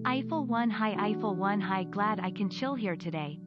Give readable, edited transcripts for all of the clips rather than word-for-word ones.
Eiffel 1 Hi Eiffel 1 Hi, glad I can chill here today.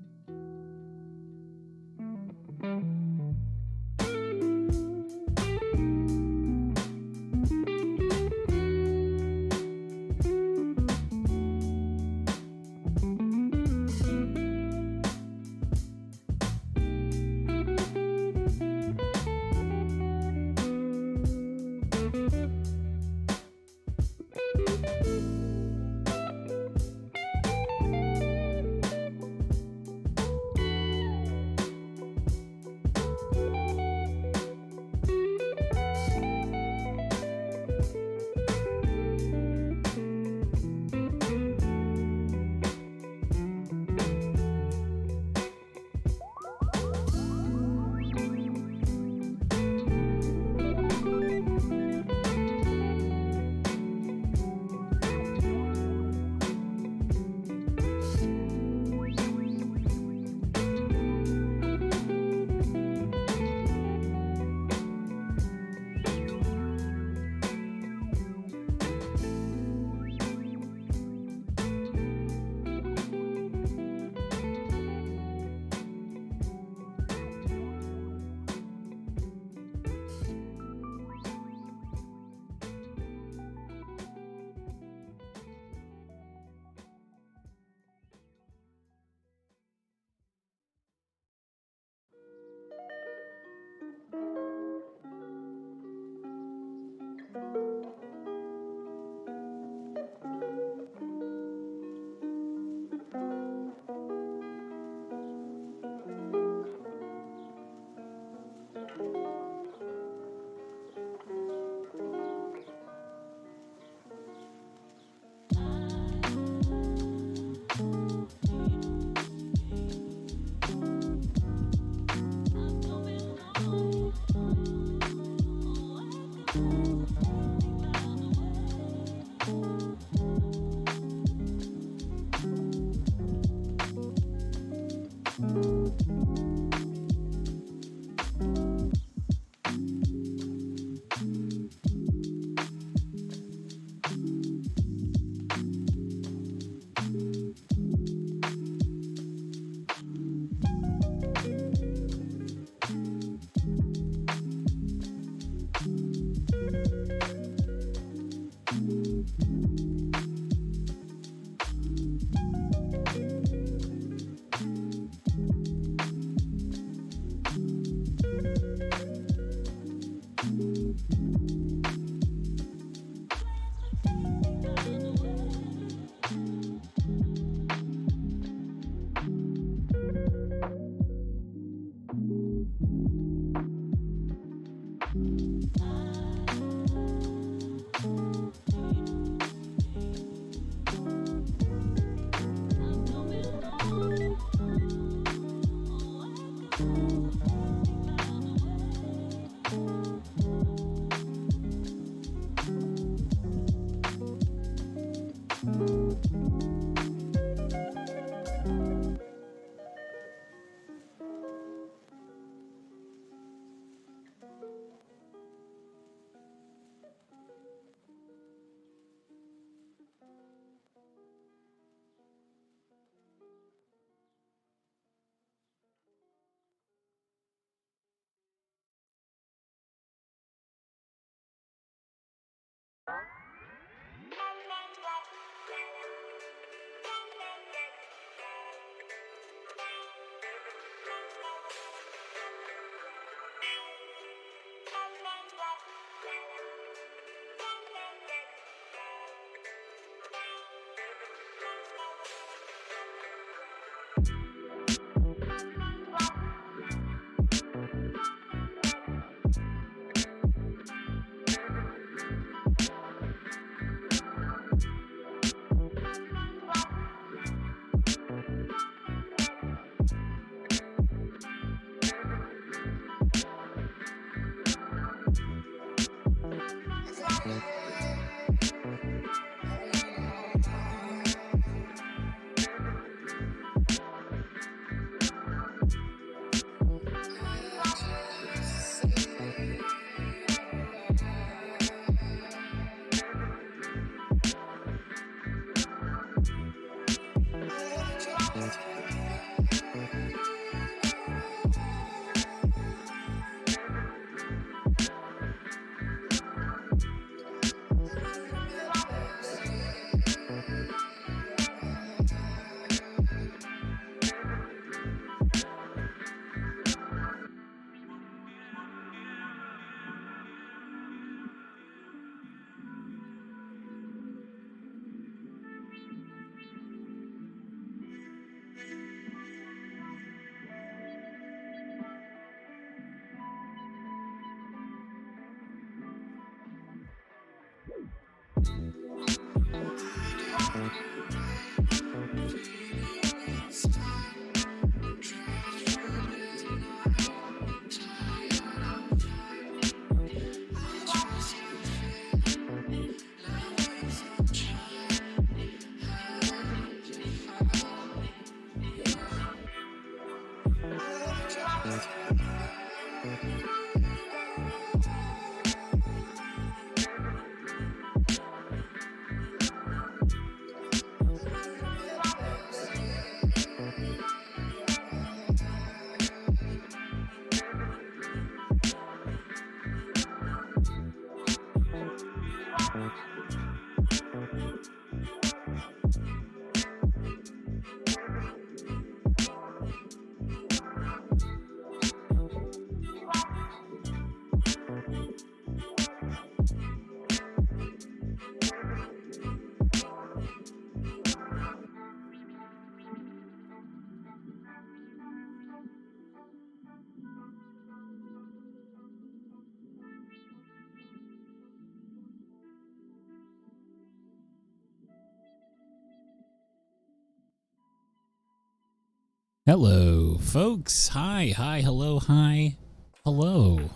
Hello, folks. Hi, hello, hi, hello.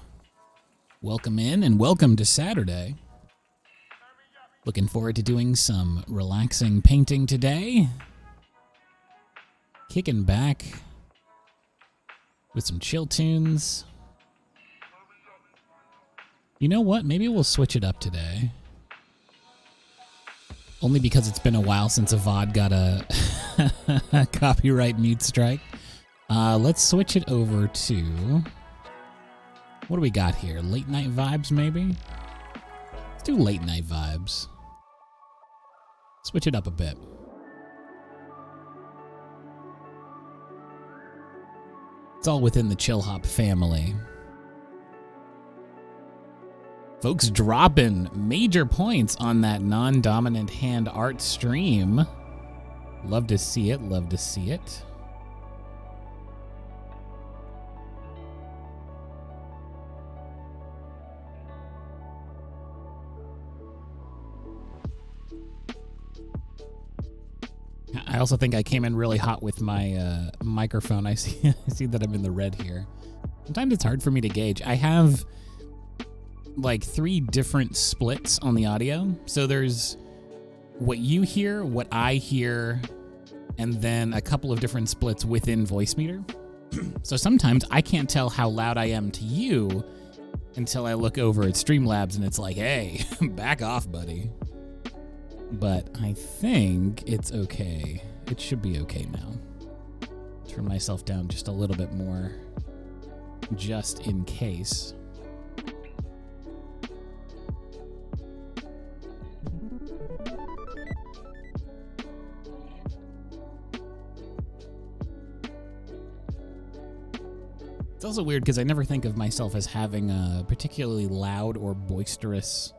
Welcome in and welcome to Saturday. Looking forward to doing some relaxing painting today. Kicking back with some chill tunes. You know what? Maybe we'll switch it up today. Only because it's been a while since a VOD got a copyright mute strike. Let's switch it over to... What do we got here? Late night vibes, maybe? Let's do late night vibes. Switch it up a bit. It's all within the Chill Hop family. Folks dropping major points on that non-dominant hand art stream. Love to see it, love to see it. I also think I came in really hot with my microphone. I see that I'm in the red here. Sometimes it's hard for me to gauge. I have like 3 different splits on the audio. So there's what you hear, what I hear, and then a couple of different splits within Voicemeeter. So sometimes I can't tell how loud I am to you until I look over at Streamlabs and it's like, hey, back off, buddy. But I think it's okay. It should be okay now. Turn myself down just a little bit more, just in case. It's also weird because I never think of myself as having a particularly loud or boisterous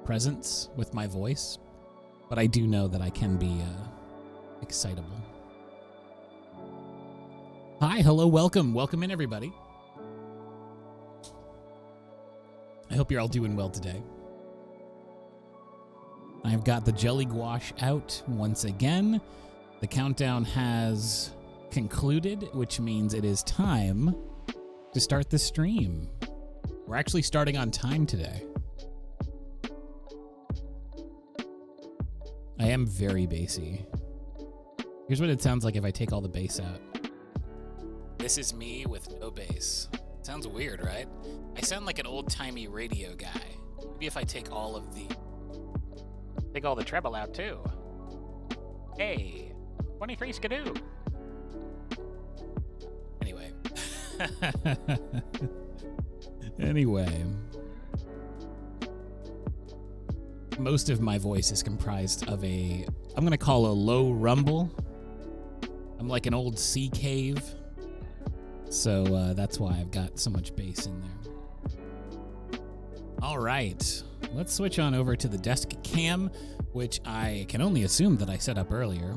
presence with my voice, but I do know that I can be excitable. Hi, hello, welcome. Welcome in, everybody. I hope you're all doing well today. I've got the jelly gouache out once again. The countdown has concluded, which means it is time to start the stream. We're actually starting on time today. I am very bassy. Here's what it sounds like if I take all the bass out. This is me with no bass. Sounds weird, right? I sound like an old-timey radio guy. Maybe if I take all the treble out too. Hey, 23 skidoo. Anyway, most of my voice is comprised of I'm going to call a low rumble. I'm like an old sea cave. So that's why I've got so much bass in there. All right, let's switch on over to the desk cam, which I can only assume that I set up earlier.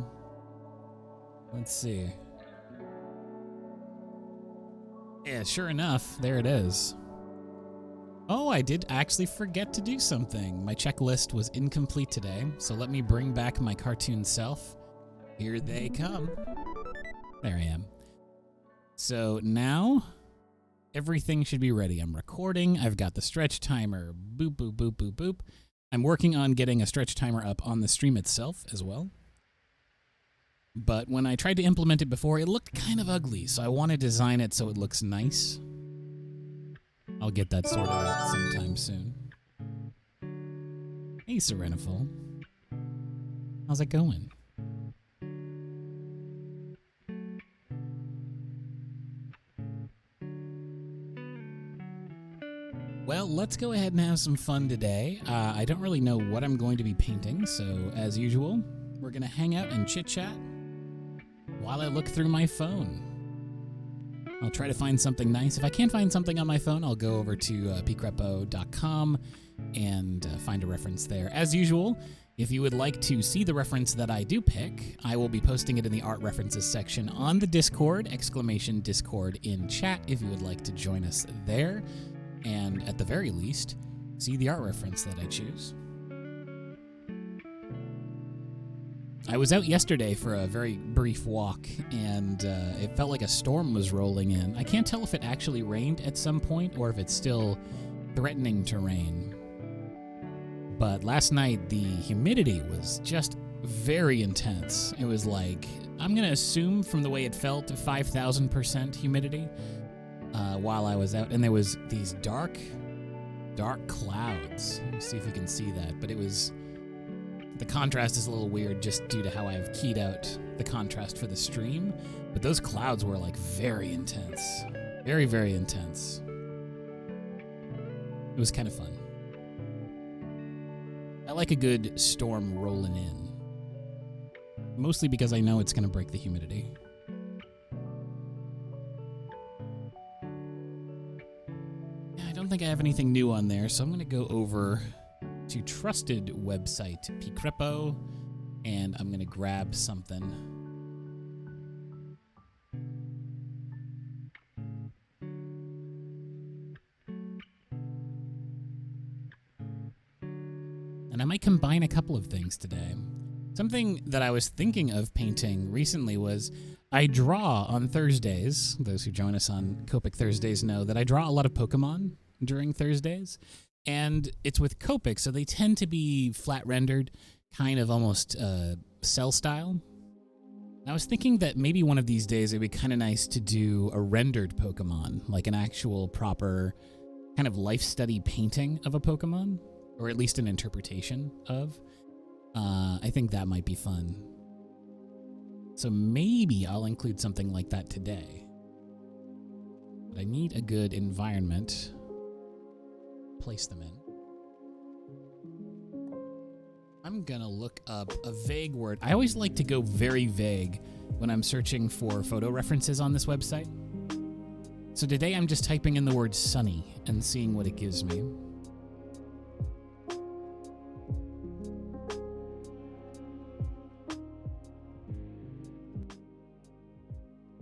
Let's see. Yeah, sure enough, there it is. Oh, I did actually forget to do something. My checklist was incomplete today, so let me bring back my cartoon self. Here they come. There I am. So now everything should be ready. I'm recording. I've got the stretch timer. Boop, boop, boop, boop, boop. I'm working on getting a stretch timer up on the stream itself as well. But when I tried to implement it before, it looked kind of ugly, so I want to design it so it looks nice. I'll get that sorted out sometime soon. Hey, Sereniful. How's it going? Well, let's go ahead and have some fun today. I don't really know what I'm going to be painting, so as usual, we're going to hang out and chit-chat while I look through my phone. I'll try to find something nice. If I can't find something on my phone, I'll go over to pcrepo.com and find a reference there. As usual, if you would like to see the reference that I do pick, I will be posting it in the art references section on the Discord, !Discord in chat if you would like to join us there. And at the very least, see the art reference that I choose. I was out yesterday for a very brief walk, and it felt like a storm was rolling in. I can't tell if it actually rained at some point or if it's still threatening to rain. But last night, the humidity was just very intense. It was like, I'm going to assume from the way it felt, 5,000% humidity while I was out. And there was these dark clouds. Let me see if you can see that. But it was... The contrast is a little weird just due to how I've keyed out the contrast for the stream, but those clouds were like very intense. Very, very intense. It was kind of fun. I like a good storm rolling in. Mostly because I know it's going to break the humidity. Yeah, I don't think I have anything new on there, so I'm going to go over to trusted website pcrepo, and I'm going to grab something. And I might combine a couple of things today. Something that I was thinking of painting recently was I draw on Thursdays. Those who join us on Copic Thursdays know that I draw a lot of Pokemon during Thursdays. And it's with Copic, so they tend to be flat rendered, kind of almost cell style. And I was thinking that maybe one of these days it'd be kind of nice to do a rendered Pokemon, like an actual proper kind of life study painting of a Pokemon, or at least an interpretation of. I think that might be fun. So maybe I'll include something like that today. But I need a good environment. Place them in. I'm gonna look up a vague word. I always like to go very vague when I'm searching for photo references on this website. So today I'm just typing in the word sunny and seeing what it gives me.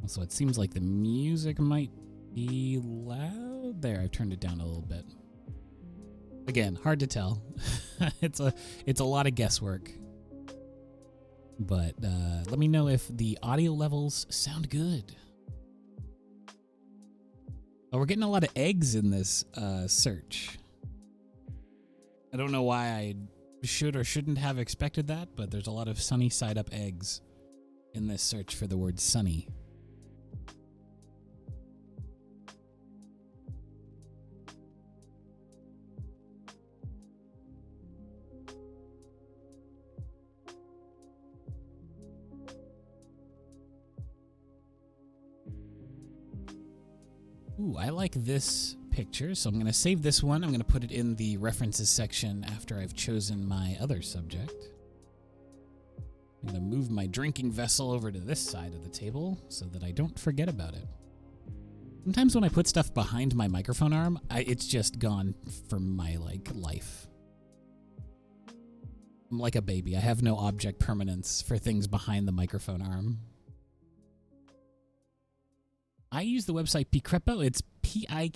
So it seems like the music might be loud. There, I've turned it down a little bit. Again, hard to tell. It's a lot of guesswork. But let me know if the audio levels sound good. Oh, we're getting a lot of eggs in this search. I don't know why I should or shouldn't have expected that, but there's a lot of sunny side up eggs in this search for the word sunny. Ooh, I like this picture, so I'm going to save this one. I'm going to put it in the references section after I've chosen my other subject. I'm going to move my drinking vessel over to this side of the table so that I don't forget about it. Sometimes when I put stuff behind my microphone arm, it's just gone from my life. I'm like a baby. I have no object permanence for things behind the microphone arm. I use the website Picrepo. It's PIKREPO.com.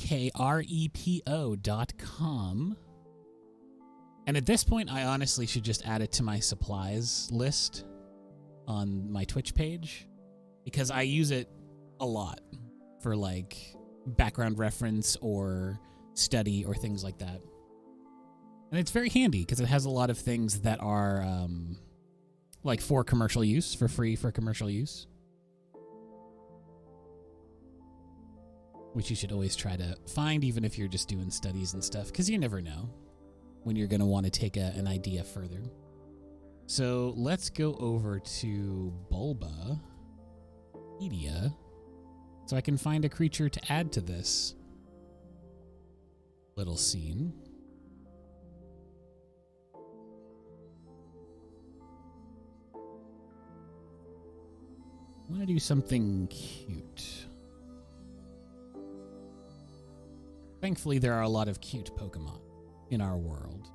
And at this point, I honestly should just add it to my supplies list on my Twitch page, because I use it a lot for like background reference or study or things like that. And it's very handy because it has a lot of things that are like for commercial use, for free for commercial use, which you should always try to find, even if you're just doing studies and stuff, because you never know when you're going to want to take an idea further. So let's go over to Bulba Media so I can find a creature to add to this little scene. I want to do something cute. Thankfully, there are a lot of cute Pokemon in our world.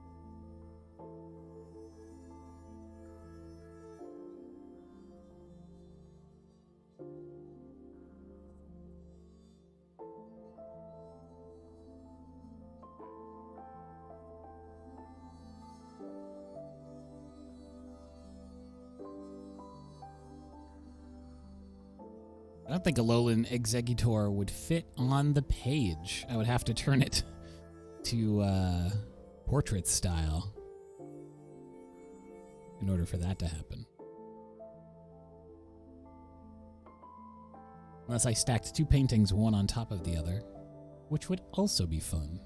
I don't think Alolan Exeggutor would fit on the page. I would have to turn it to portrait style in order for that to happen. Unless I stacked two paintings one on top of the other, which would also be fun.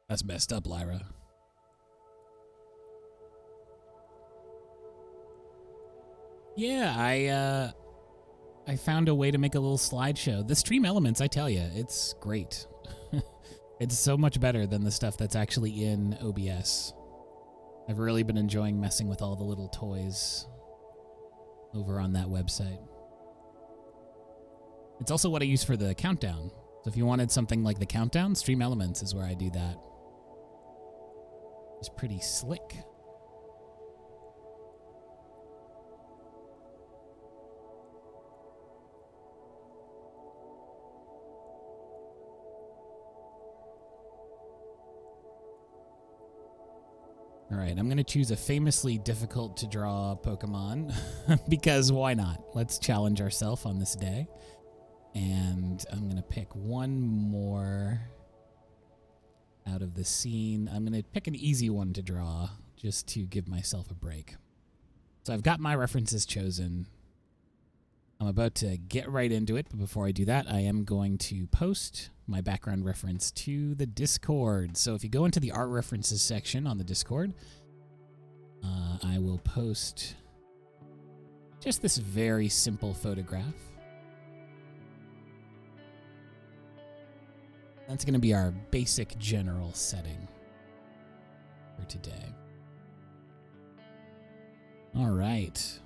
That's messed up, Lyra. Yeah, I found a way to make a little slideshow. The Stream Elements, I tell you, it's great. It's so much better than the stuff that's actually in OBS. I've really been enjoying messing with all the little toys over on that website. It's also what I use for the countdown. So if you wanted something like the countdown, Stream Elements is where I do that. It's pretty slick. All right, I'm going to choose a famously difficult to draw Pokemon because why not? Let's challenge ourselves on this day. And I'm going to pick one more out of the scene. I'm going to pick an easy one to draw just to give myself a break. So I've got my references chosen. I'm about to get right into it, but before I do that, I am going to post my background reference to the Discord. So if you go into the art references section on the Discord, I will post just this very simple photograph. That's going to be our basic general setting for today. All right.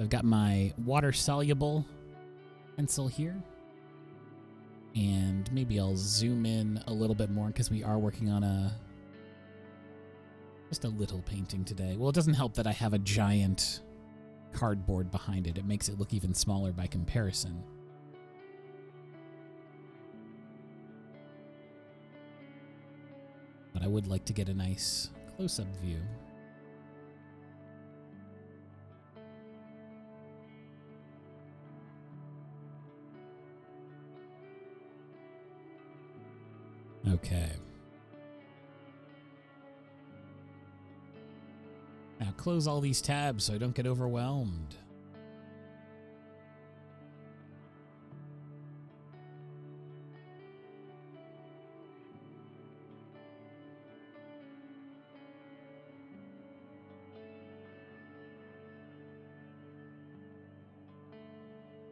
I've got my water-soluble pencil here. And maybe I'll zoom in a little bit more because we are working on just a little painting today. Well, it doesn't help that I have a giant cardboard behind it. It makes it look even smaller by comparison. But I would like to get a nice close-up view. Okay. Now close all these tabs so I don't get overwhelmed.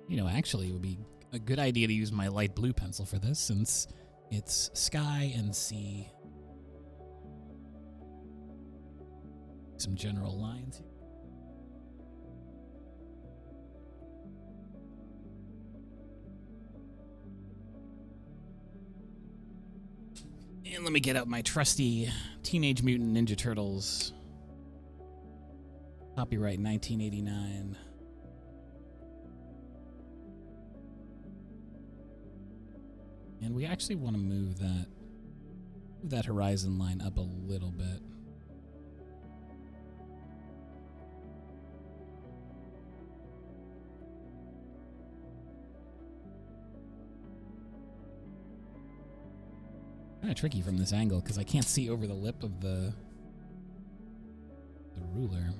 You know, actually, it would be a good idea to use my light blue pencil for this, since it's sky and sea. Some general lines here. And let me get out my trusty Teenage Mutant Ninja Turtles. Copyright 1989. And we actually want to move that horizon line up a little bit. Kind of tricky from this angle because I can't see over the lip of the ruler.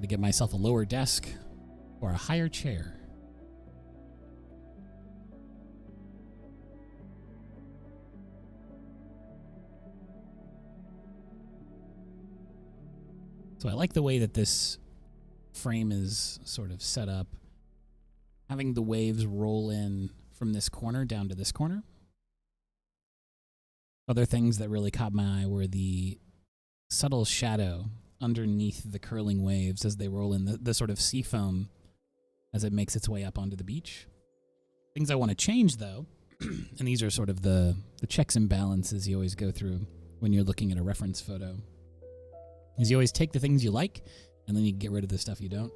To get myself a lower desk or a higher chair. So I like the way that this frame is sort of set up. Having the waves roll in from this corner down to this corner. Other things that really caught my eye were the subtle shadow underneath the curling waves as they roll in, the sort of sea foam as it makes its way up onto the beach. Things I want to change, though, and these are sort of the checks and balances you always go through when you're looking at a reference photo, is you always take the things you like, and then you get rid of the stuff you don't.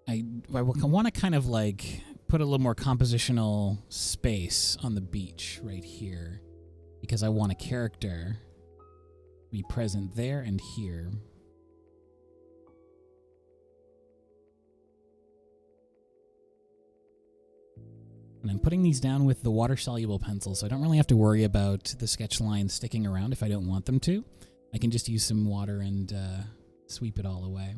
I want to kind of like put a little more compositional space on the beach right here, because I want a character be present there and here. And I'm putting these down with the water-soluble pencil, so I don't really have to worry about the sketch lines sticking around if I don't want them to. I can just use some water and sweep it all away.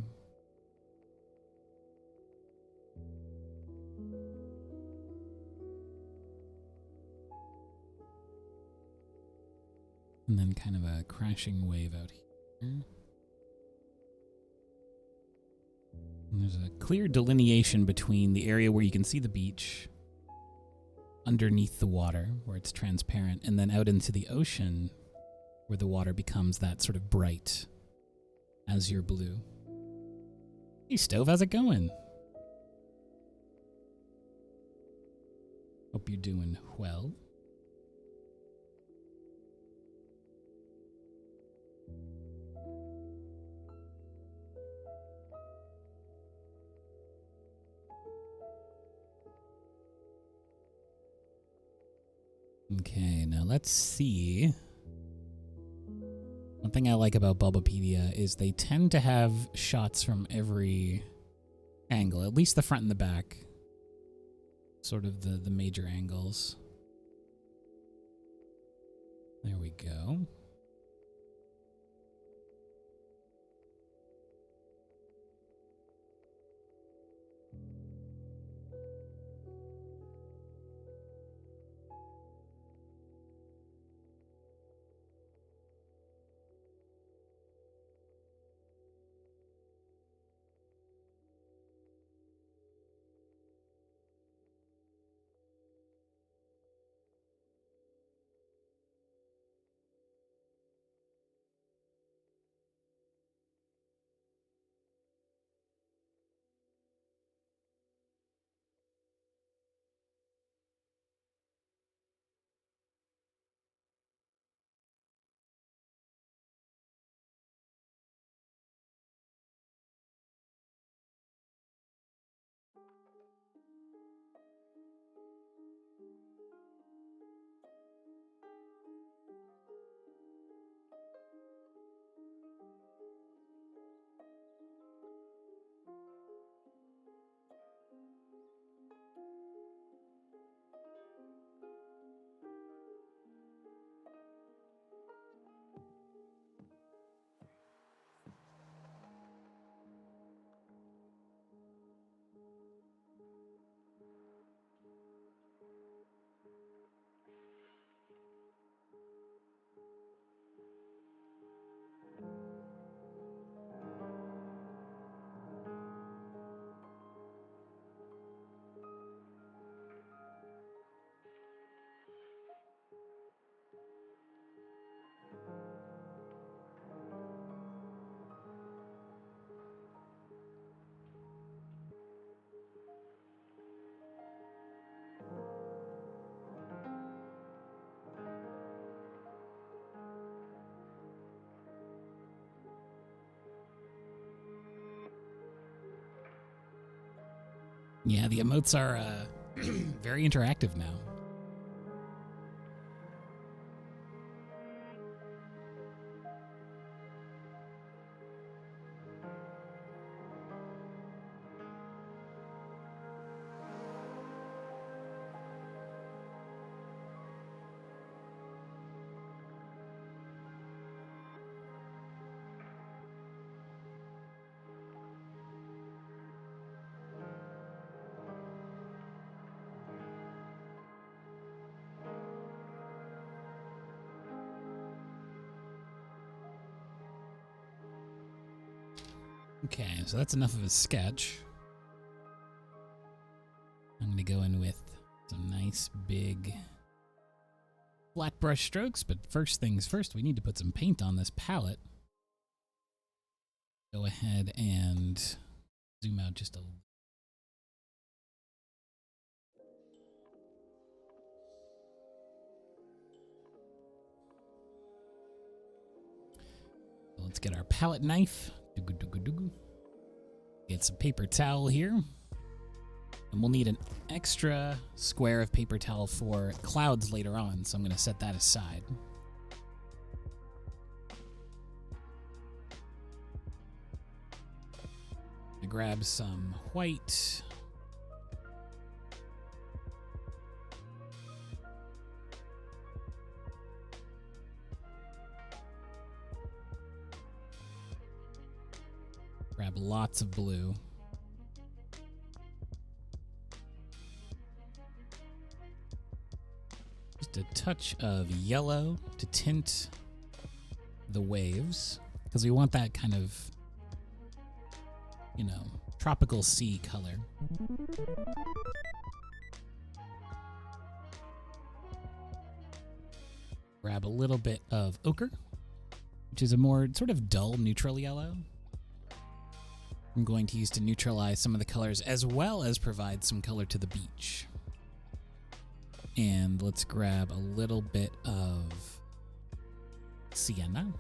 And then kind of a crashing wave out here. And there's a clear delineation between the area where you can see the beach underneath the water, where it's transparent, and then out into the ocean, where the water becomes that sort of bright azure blue. Hey, Stove, how's it going? Hope you're doing well. Okay, now let's see. One thing I like about Bulbapedia is they tend to have shots from every angle, at least the front and the back. Sort of the major angles. There we go. Yeah, the emotes are very interactive now. Okay, so that's enough of a sketch. I'm going to go in with some nice big flat brush strokes, but first things first, we need to put some paint on this palette. Go ahead and zoom out just a little. Let's get our palette knife. Get some paper towel here. And we'll need an extra square of paper towel for clouds later on, so I'm going to set that aside. I'm going to grab some white. Grab lots of blue. Just a touch of yellow to tint the waves, because we want that kind of, you know, tropical sea color. Grab a little bit of ochre, which is a more sort of dull neutral yellow. I'm going to use to neutralize some of the colors as well as provide some color to the beach. And let's grab a little bit of sienna.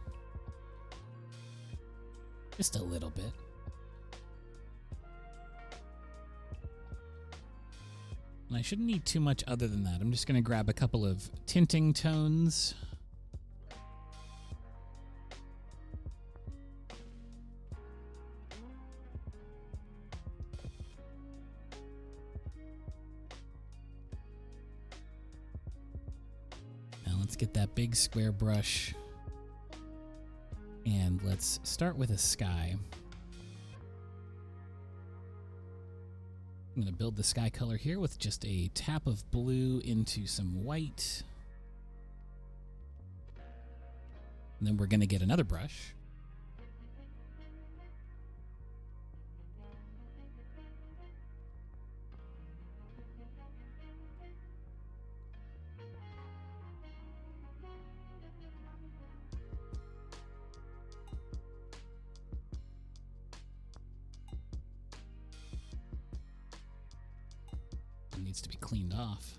Just a little bit. And I shouldn't need too much other than that. I'm just going to grab a couple of tinting tones. Let's get that big square brush, and let's start with a sky. I'm going to build the sky color here with just a tap of blue into some white. And then we're going to get another brush. Needs to be cleaned off.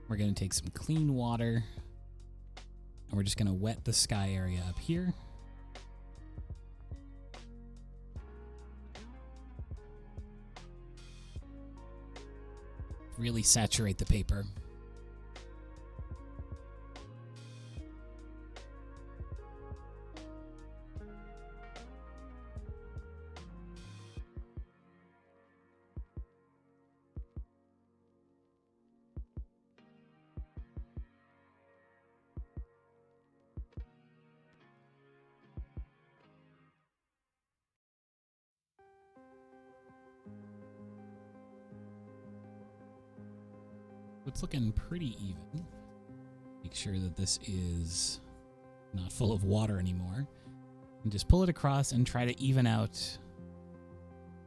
We're going to take some clean water, and we're just going to wet the sky area up here. Really saturate the paper. It's looking pretty even. Make sure that this is not full of water anymore. And just pull it across and try to even out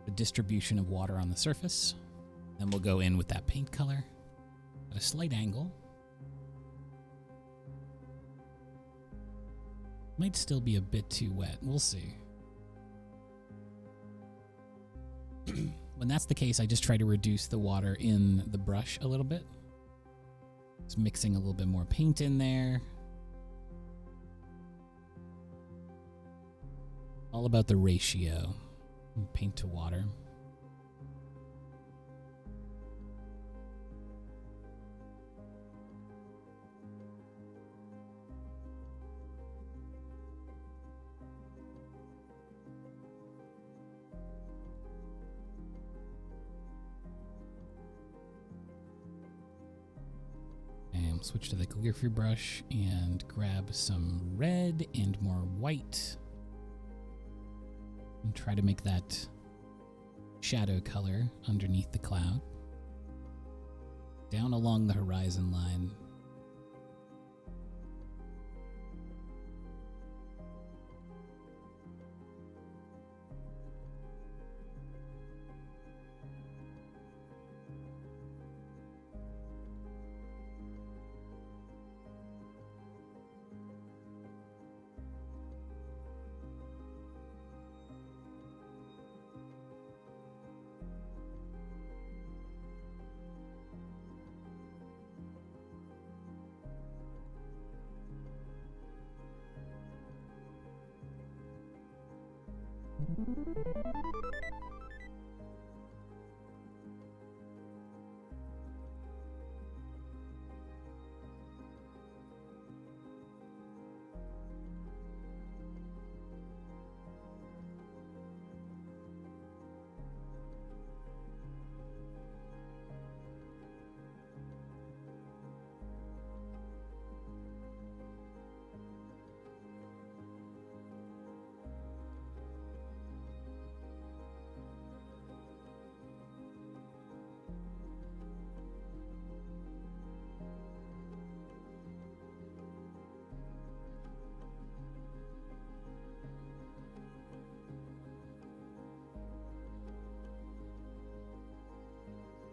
the distribution of water on the surface. Then we'll go in with that paint color at a slight angle. Might still be a bit too wet. We'll see. When that's the case, I just try to reduce the water in the brush a little bit. Just mixing a little bit more paint in there. All about the ratio. Paint to water. And switch to the calligraphy brush and grab some red and more white. And try to make that shadow color underneath the cloud. Down along the horizon line.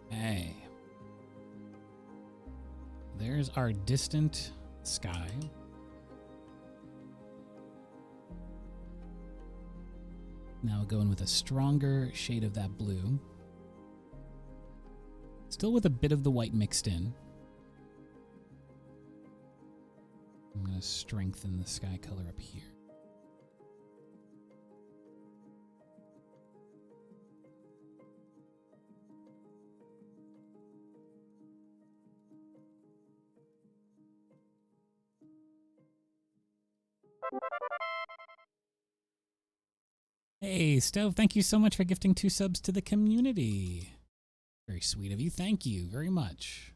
Hey. There's our distant sky. Now going with a stronger shade of that blue. Still with a bit of the white mixed in. I'm going to strengthen the sky color up here. Hey, Stove, thank you so much for gifting 2 subs to the community. Very sweet of you. Thank you very much.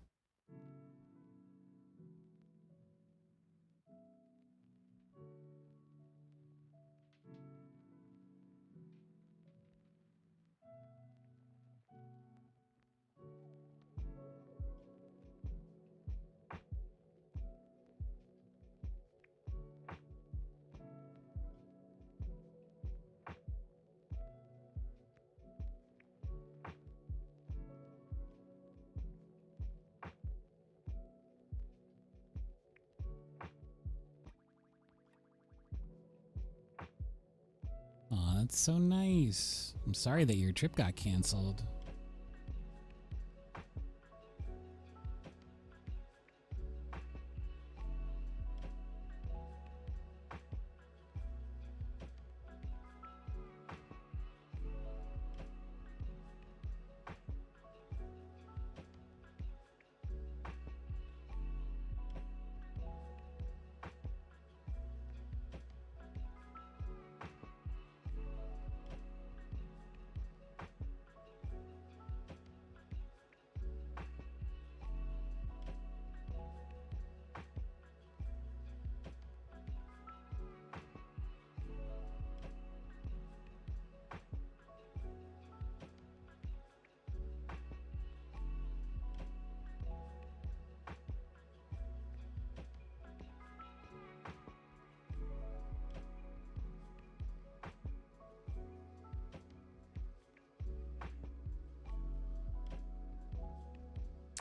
Aw, that's so nice. I'm sorry that your trip got canceled.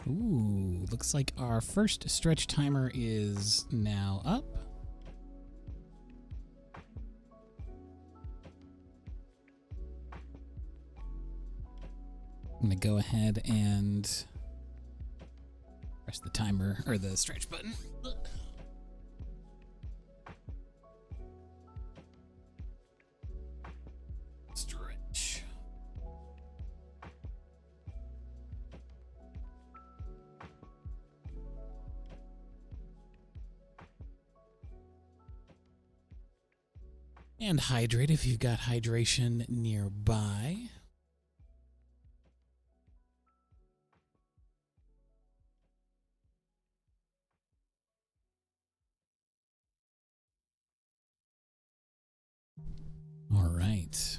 Ooh, looks like our first stretch timer is now up. I'm going to go ahead and press the timer or the stretch button. Stretch. And hydrate if you've got hydration nearby. All right.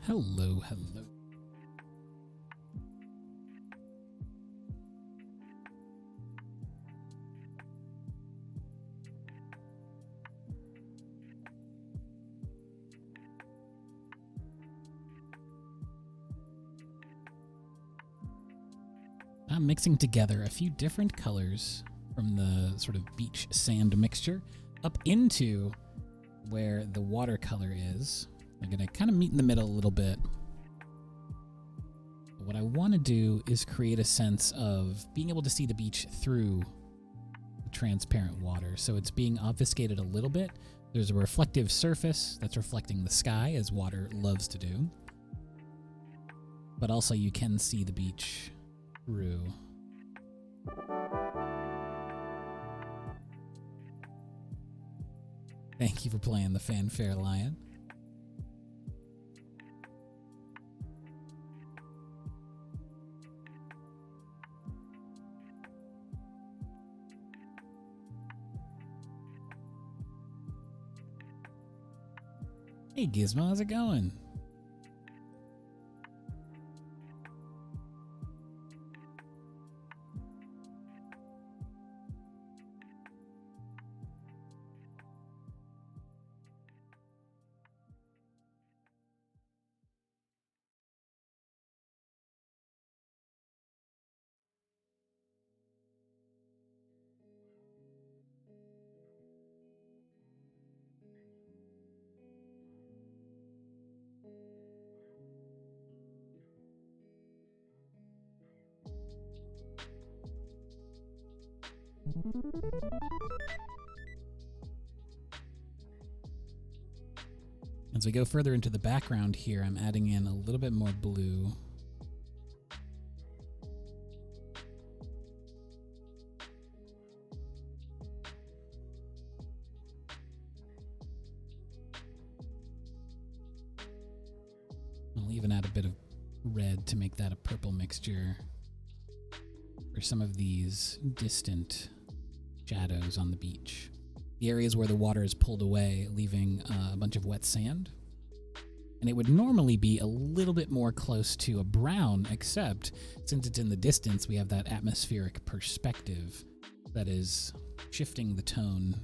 Hello, hello. I'm mixing together a few different colors from the sort of beach sand mixture up into where the watercolor is. I'm going to kind of meet in the middle a little bit. But what I want to do is create a sense of being able to see the beach through the transparent water. So it's being obfuscated a little bit. There's a reflective surface that's reflecting the sky, as water loves to do. But also you can see the beach through. Thank you for playing the Fanfare Lion. Hey Gizmo, how's it going? As we go further into the background here, I'm adding in a little bit more blue. I'll even add a bit of red to make that a purple mixture for some of these distant shadows on the beach. The areas where the water is pulled away, leaving a bunch of wet sand. And it would normally be a little bit more close to a brown, except since it's in the distance, we have that atmospheric perspective that is shifting the tone.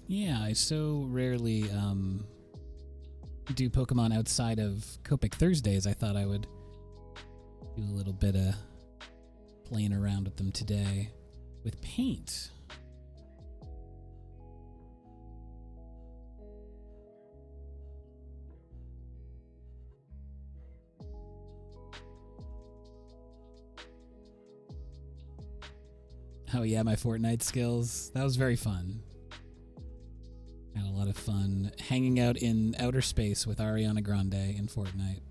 Yeah, I so rarely do Pokemon outside of Copic Thursdays. I thought I would do a little bit of playing around with them today with paint. Oh yeah, my Fortnite skills. That was very fun. Had a lot of fun hanging out in outer space with Ariana Grande in Fortnite.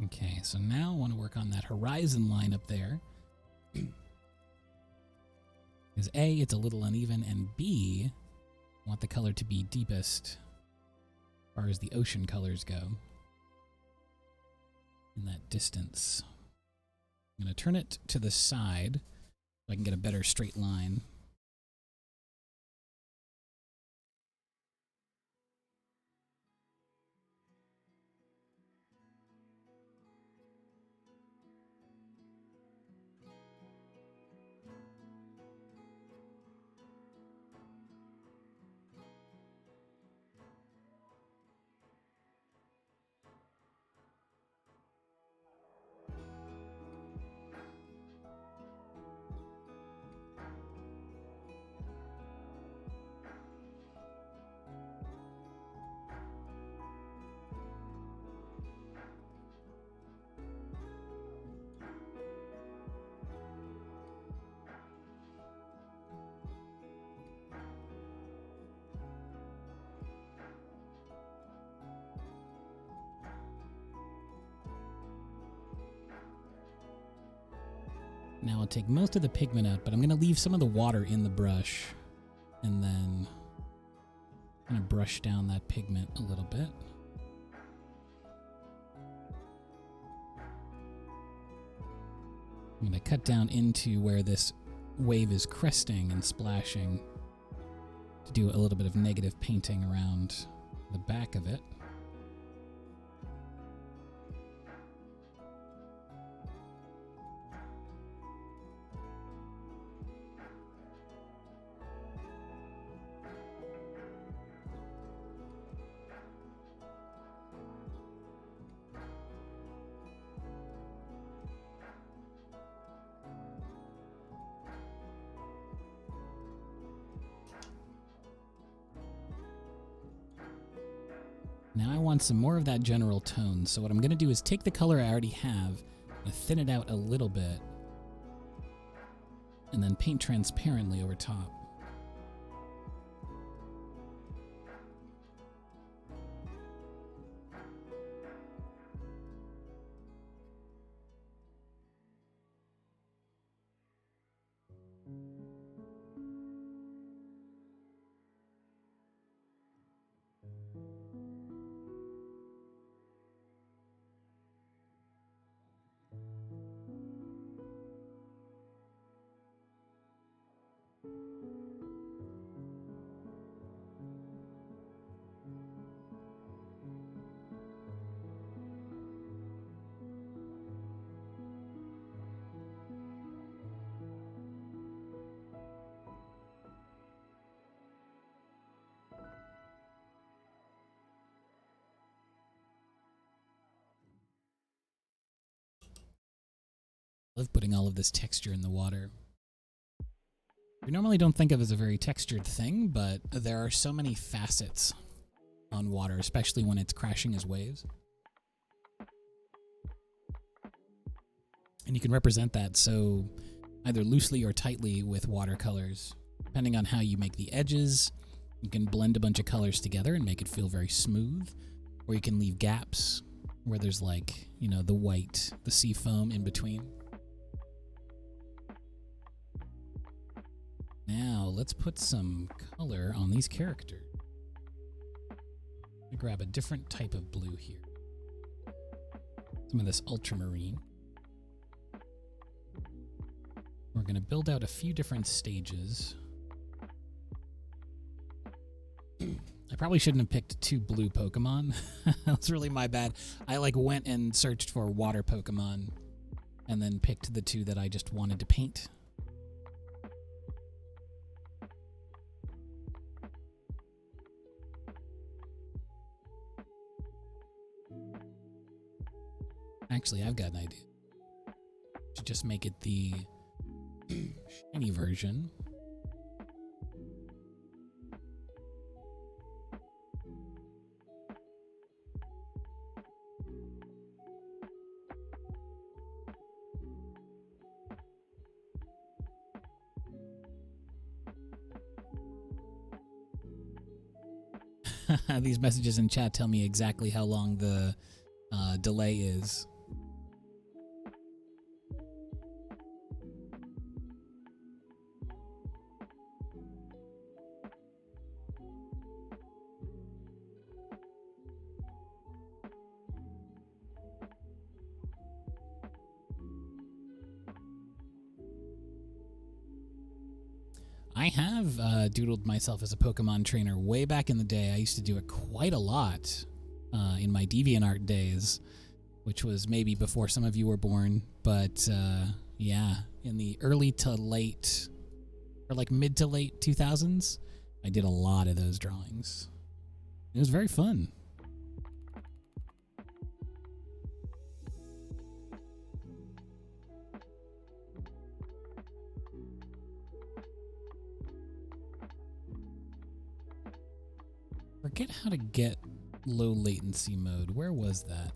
Okay, so now I want to work on that horizon line up there. Because A, it's a little uneven, and B, I want the color to be deepest as far as the ocean colors go in that distance. I'm going to turn it to the side so I can get a better straight line. Now I'll take most of the pigment out, but I'm going to leave some of the water in the brush and then kind of brush down that pigment a little bit. I'm going to cut down into where this wave is cresting and splashing to do a little bit of negative painting around the back of it. Now I want some more of that general tone, so what I'm going to do is take the color I already have and thin it out a little bit, and then paint transparently over top. I love putting all of this texture in the water. We normally don't think of it as a very textured thing, but there are so many facets on water, especially when it's crashing as waves. And you can represent that so either loosely or tightly with watercolors. Depending on how you make the edges, you can blend a bunch of colors together and make it feel very smooth, or you can leave gaps where there's like, you know, the white, the sea foam in between. Now, let's put some color on these characters. I'm gonna grab a different type of blue here. Some of this ultramarine. We're gonna build out a few different stages. I probably shouldn't have picked 2 blue Pokemon. That's really my bad. I went and searched for water Pokemon and then picked the 2 that I just wanted to paint. Actually, I've got an idea. Should just make it the shiny version. These messages in chat tell me exactly how long the delay is. I have doodled myself as a Pokemon trainer way back in the day. I used to do it quite a lot in my DeviantArt days, which was maybe before some of you were born. But yeah, in the early to late, or mid to late 2000s, I did a lot of those drawings. It was very fun. Forget how to get low latency mode. Where was that?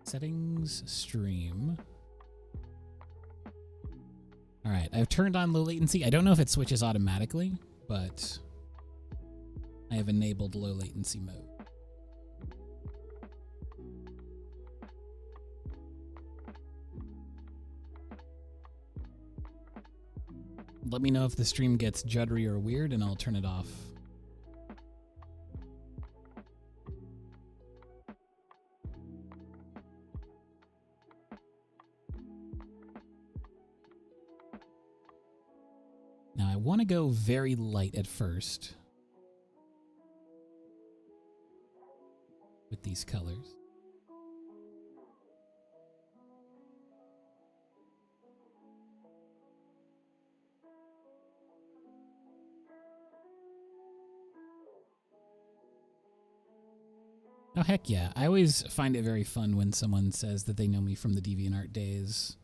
Settings, stream. All right, I've turned on low latency. I don't know if it switches automatically, but I have enabled low latency mode. Let me know if the stream gets juddery or weird, and I'll turn it off. Now I want to go very light at first with these colors. Oh, heck yeah. I always find it very fun when someone says that they know me from the DeviantArt days,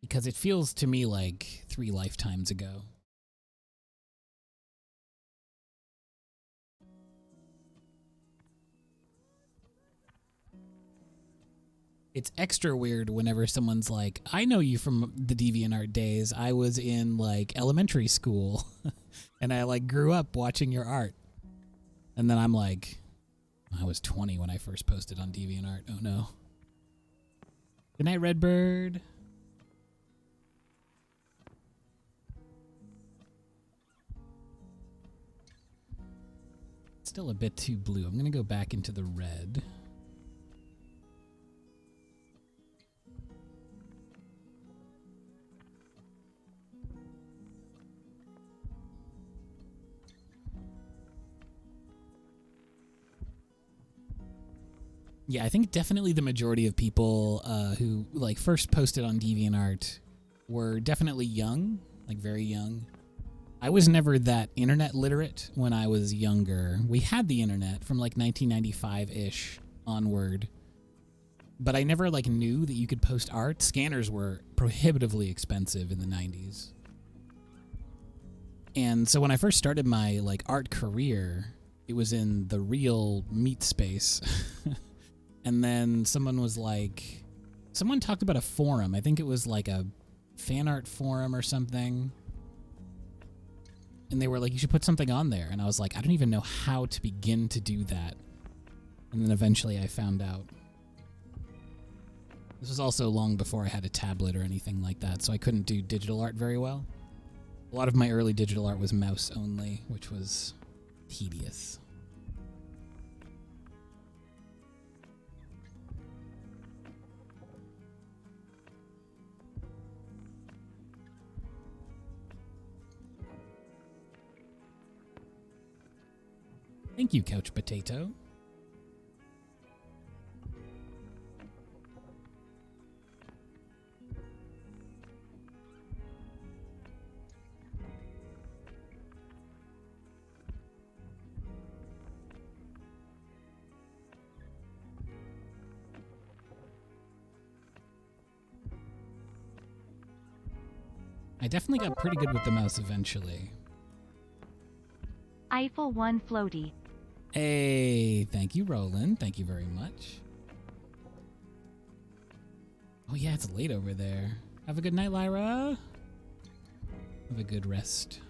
because it feels to me like 3 lifetimes ago. it's extra weird whenever someone's like, I know you from the DeviantArt days. I was in like elementary school and I like grew up watching your art. And then I'm like, I was 20 when I first posted on DeviantArt. Oh no. Good night, Redbird. Still a bit too blue. I'm going to go back into the red. Yeah, I think definitely the majority of people who like first posted on DeviantArt were definitely young, like very young. I was never that internet literate when I was younger. We had the internet from like 1995-ish onward, but I never like knew that you could post art. Scanners were prohibitively expensive in the 90s. And so when I first started my like art career, it was in the real meat space. And then someone talked about a forum. I think it was like a fan art forum or something. And they were like, you should put something on there. And I was like, I don't even know how to begin to do that. And then eventually I found out. This was also long before I had a tablet or anything like that, so I couldn't do digital art very well. A lot of my early digital art was mouse only, which was tedious. Thank you, Couch Potato. I definitely got pretty good with the mouse eventually. Eiffel 1 floaty. Hey, thank you, Roland. Thank you very much. Oh yeah, it's late over there. Have a good night, Lyra. Have a good rest.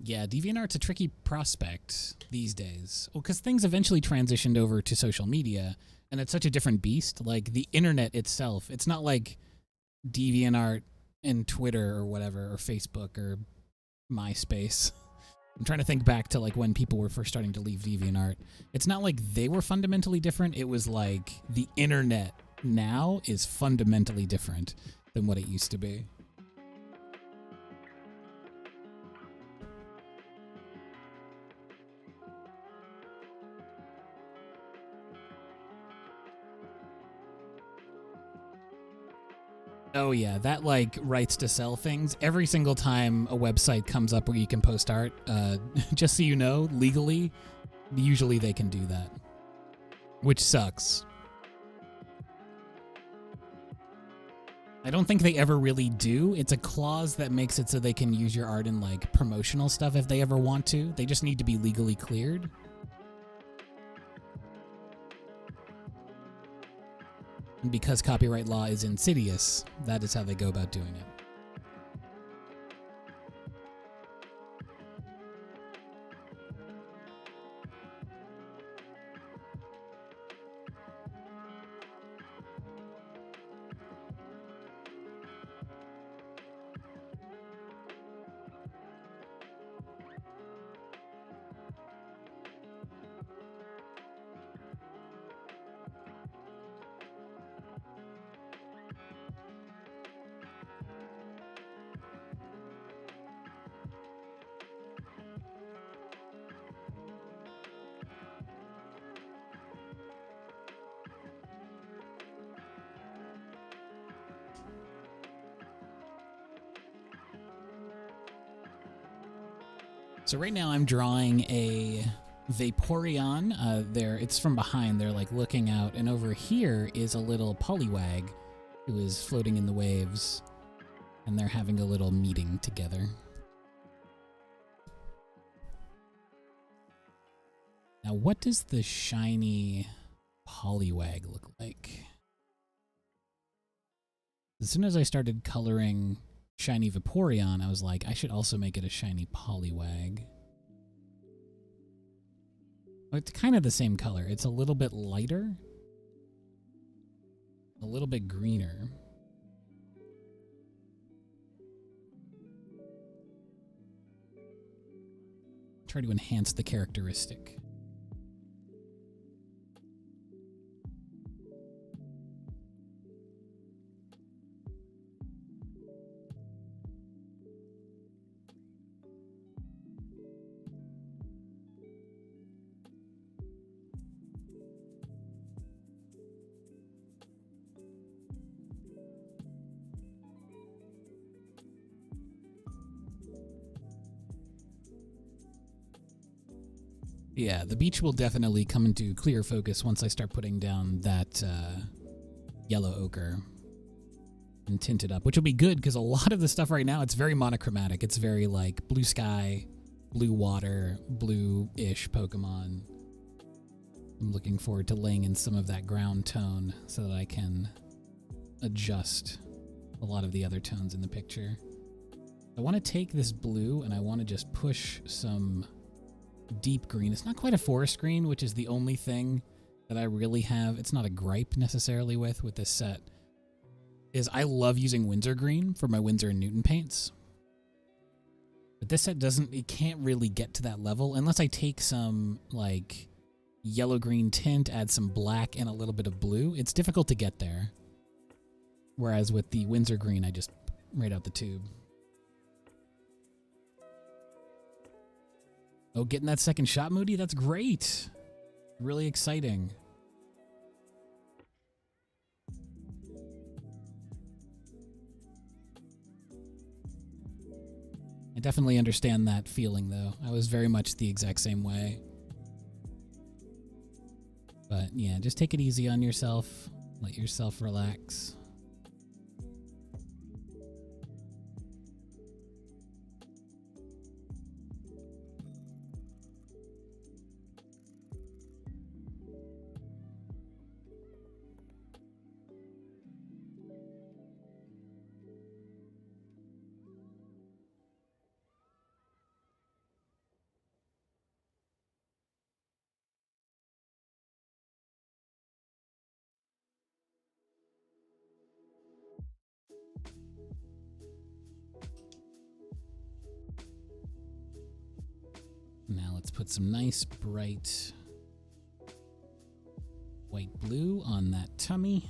Yeah, DeviantArt's a tricky prospect these days. Well, because things eventually transitioned over to social media, and it's such a different beast. Like, the internet itself, it's not like DeviantArt and Twitter or whatever, or Facebook or MySpace. I'm trying to think back to, like, when people were first starting to leave DeviantArt. It's not like they were fundamentally different. It was like the internet now is fundamentally different than what it used to be. Oh yeah, that like rights to sell things. Every single time a website comes up where you can post art, just so you know, legally, usually they can do that, which sucks. I don't think they ever really do. It's a clause that makes it so they can use your art in like promotional stuff if they ever want to. They just need to be legally cleared. And because copyright law is insidious, that is how they go about doing it. So right now I'm drawing a Vaporeon. It's from behind. They're like looking out, and over here is a little Poliwag who is floating in the waves, and they're having a little meeting together. Now, what does the shiny Poliwag look like? As soon as I started coloring shiny Vaporeon, I was like, I should also make it a shiny Poliwag. It's kind of the same color. It's a little bit lighter, a little bit greener. Try to enhance the characteristic. Yeah, the beach will definitely come into clear focus once I start putting down that yellow ochre and tint it up, which will be good because a lot of the stuff right now, it's very monochromatic. It's very like blue sky, blue water, blue-ish Pokemon. I'm looking forward to laying in some of that ground tone so that I can adjust a lot of the other tones in the picture. I want to take this blue and I want to just push some deep green. It's not quite a forest green, which is the only thing that I really have. It's not a gripe necessarily with this set. Is I love using Winsor green for my Winsor and Newton paints. But this set it can't really get to that level unless I take some like yellow-green tint, add some black and a little bit of blue. It's difficult to get there. Whereas with the Winsor green, I just right out the tube. Oh, getting that second shot, Moody? That's great. Really exciting. I definitely understand that feeling, though. I was very much the exact same way. But yeah, just take it easy on yourself. Let yourself relax. Now let's put some nice bright white blue on that tummy.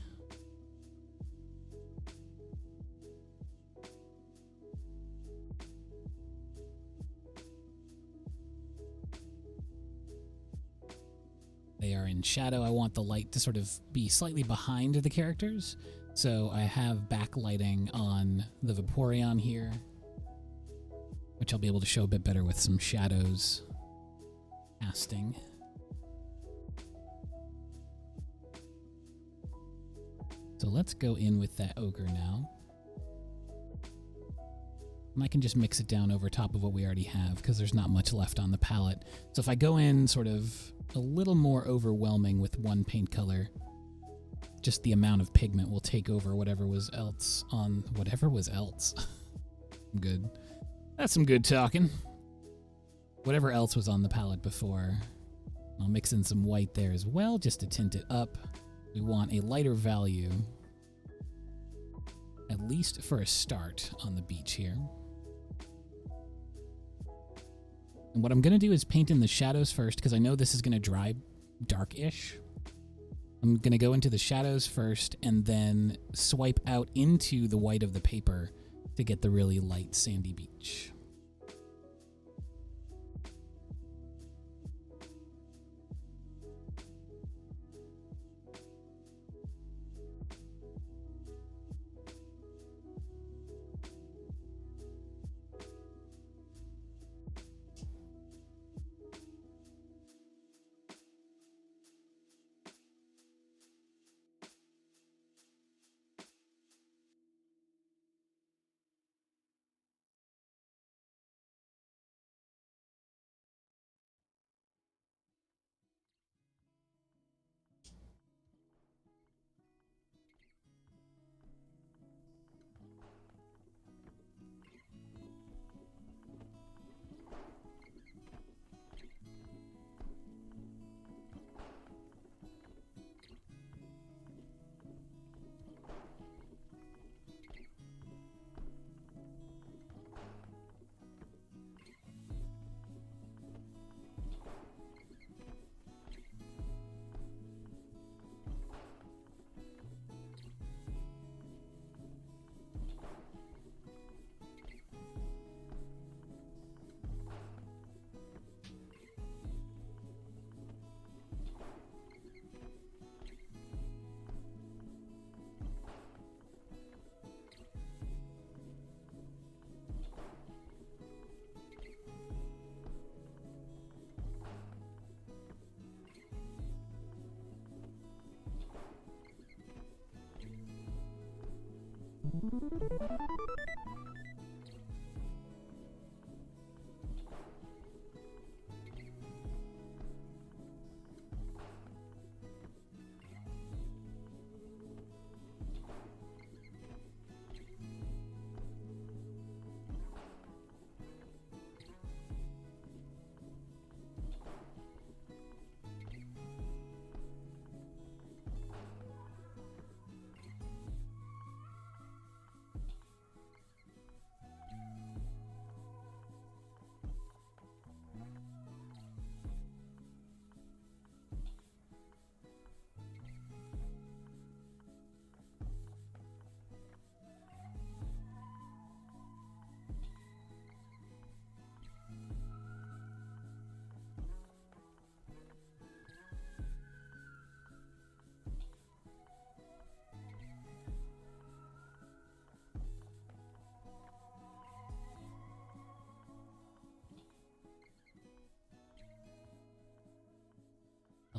They are in shadow. I want the light to sort of be slightly behind the characters. So I have backlighting on the Vaporeon here, which I'll be able to show a bit better with some shadows casting. So let's go in with that ochre now. And I can just mix it down over top of what we already have because there's not much left on the palette. So if I go in sort of a little more overwhelming with one paint color, just the amount of pigment will take over whatever was else on whatever was else. Good. That's some good talking. Whatever else was on the palette before. I'll mix in some white there as well just to tint it up. We want a lighter value, at least for a start on the beach here. And what I'm going to do is paint in the shadows first because I know this is going to dry dark-ish. I'm going to go into the shadows first and then swipe out into the white of the paper to get the really light sandy beach.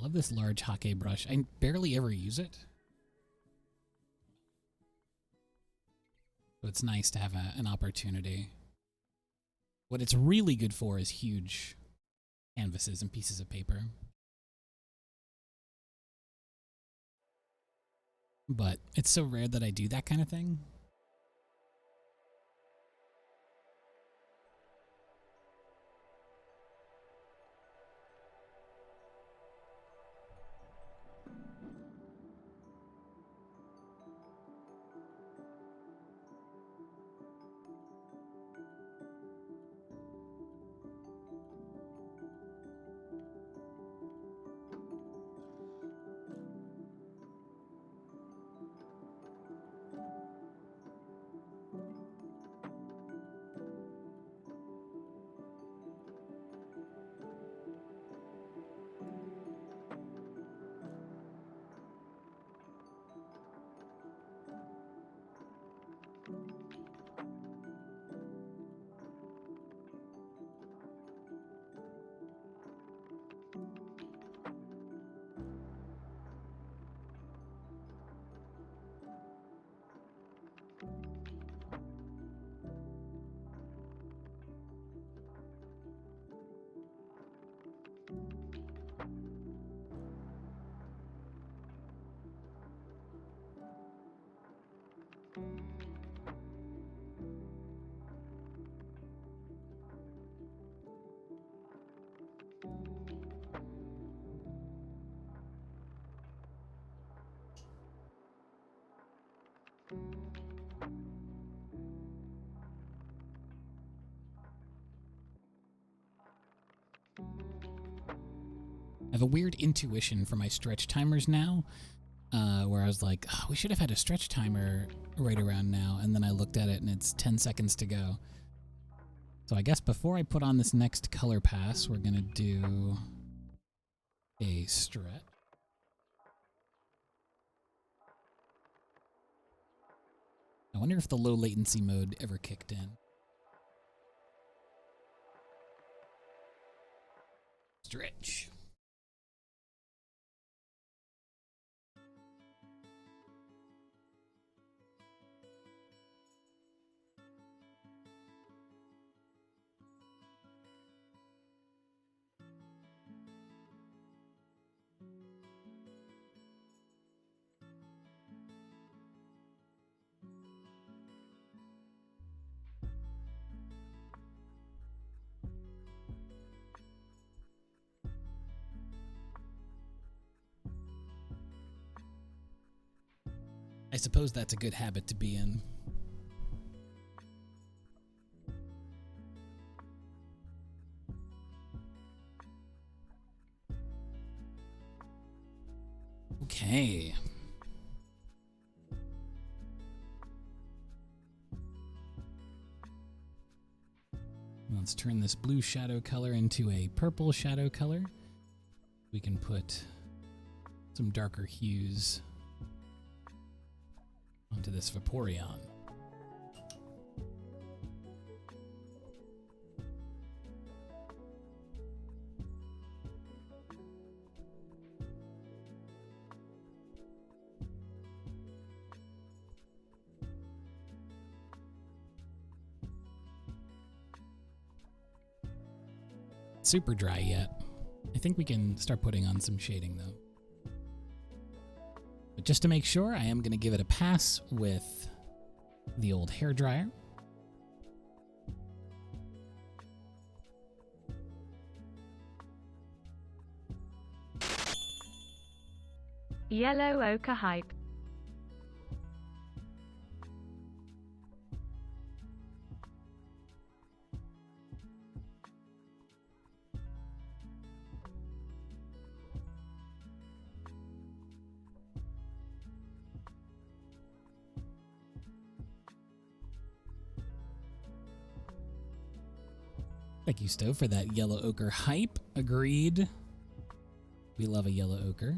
love this large Hake brush. I barely ever use it. So it's nice to have an opportunity. What it's really good for is huge canvases and pieces of paper. But it's so rare that I do that kind of thing. I have a weird intuition for my stretch timers now, where I was like, oh, we should have had a stretch timer right around now, and then I looked at it and it's 10 seconds to go. So I guess before I put on this next color pass, we're gonna do a stretch. I wonder if the low latency mode ever kicked in. Stretch. I suppose that's a good habit to be in. Okay. Let's turn this blue shadow color into a purple shadow color. We can put some darker hues onto this Vaporeon. Super dry yet. I think we can start putting on some shading though. But just to make sure, I am going to give it a pass with the old hairdryer. Yellow ochre hype. Thank you, Stowe, for that yellow ochre hype. Agreed. We love a yellow ochre.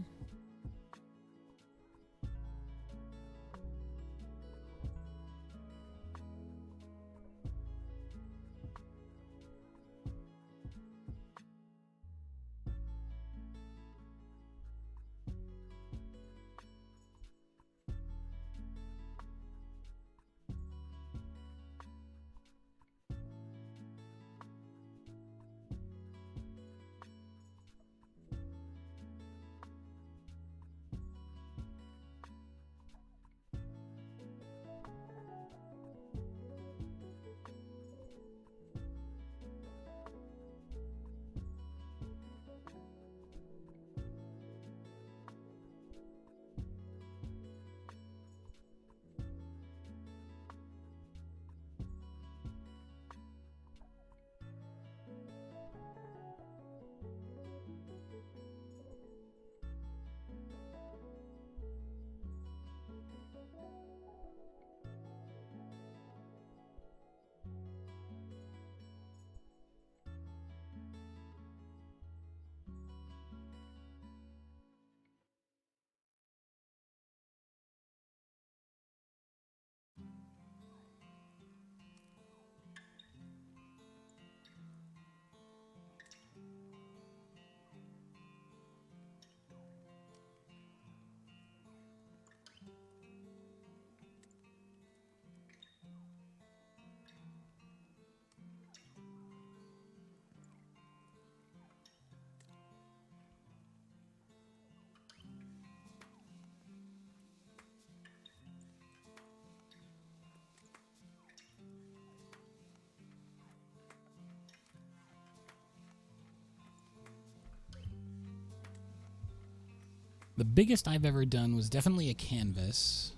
The biggest I've ever done was definitely a canvas.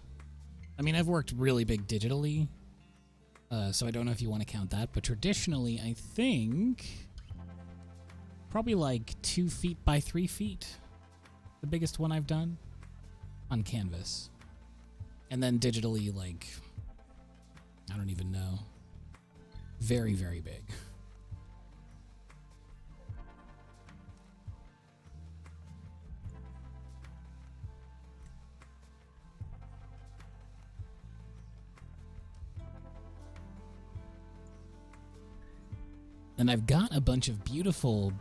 I mean, I've worked really big digitally, so I don't know if you want to count that, but traditionally, I think probably like 2 feet by 3 feet, the biggest one I've done on canvas. And then digitally, like, I don't even know, very, very big. And I've got a bunch of beautiful,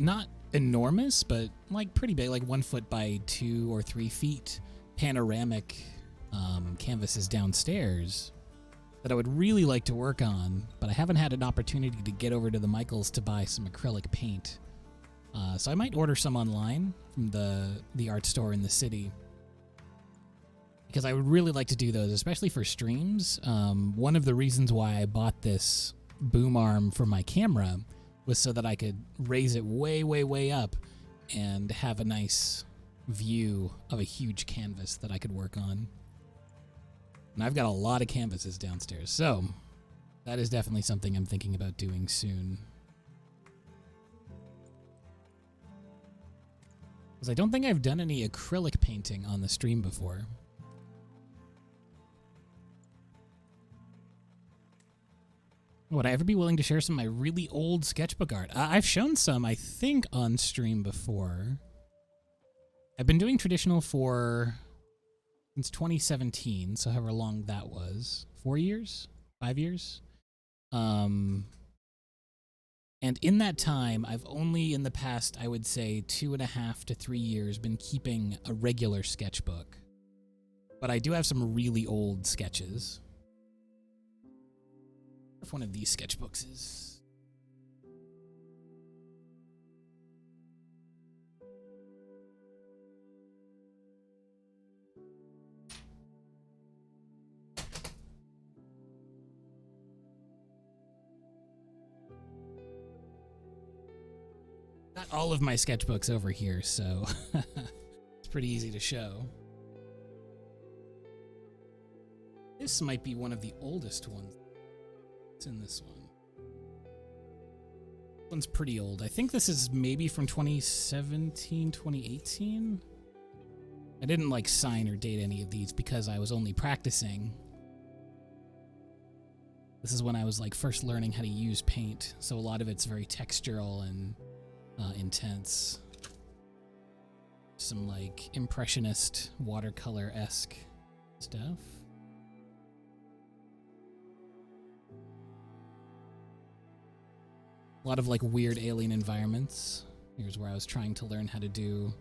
not enormous, but like pretty big, like 1 foot by 2 or 3 feet panoramic canvases downstairs that I would really like to work on, but I haven't had an opportunity to get over to the Michaels to buy some acrylic paint. So I might order some online from the art store in the city, because I would really like to do those, especially for streams. One of the reasons why I bought this boom arm for my camera was so that I could raise it way, way, way up and have a nice view of a huge canvas that I could work on. And I've got a lot of canvases downstairs, so that is definitely something I'm thinking about doing soon. Because I don't think I've done any acrylic painting on the stream before. Would I ever be willing to share some of my really old sketchbook art? I've shown some, I think, on stream before. I've been doing traditional since 2017, so however long that was. 4 years? 5 years? And in that time, I've only in the past, I would say, 2.5 to 3 years been keeping a regular sketchbook. But I do have some really old sketches. If one of these sketchbooks is. Got all of my sketchbooks over here, so it's pretty easy to show. This might be one of the oldest ones. In this one. This one's pretty old. I think this is maybe from 2017, 2018. I didn't like sign or date any of these because I was only practicing. This is when I was like first learning how to use paint, so a lot of it's very textural and intense. Some like impressionist watercolor-esque stuff. A lot of like weird alien environments. Here's where I was trying to learn how to do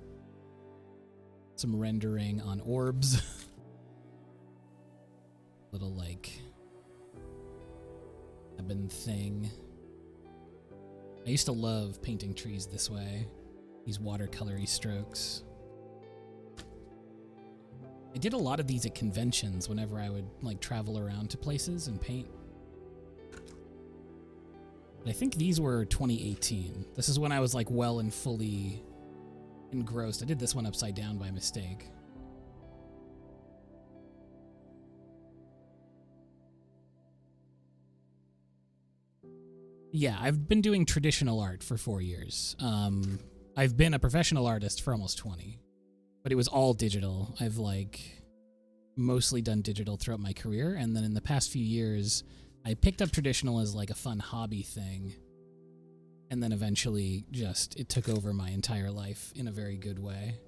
some rendering on orbs. Little like cabin thing. I used to love painting trees this way. These watercolory strokes. I did a lot of these at conventions whenever I would like travel around to places and paint. I think these were 2018. This is when I was like well and fully engrossed. I did this one upside down by mistake. Yeah, I've been doing traditional art for 4 years. I've been a professional artist for almost 20, but it was all digital. I've like mostly done digital throughout my career, and then in the past few years, I picked up traditional as like a fun hobby thing, and then eventually just it took over my entire life in a very good way.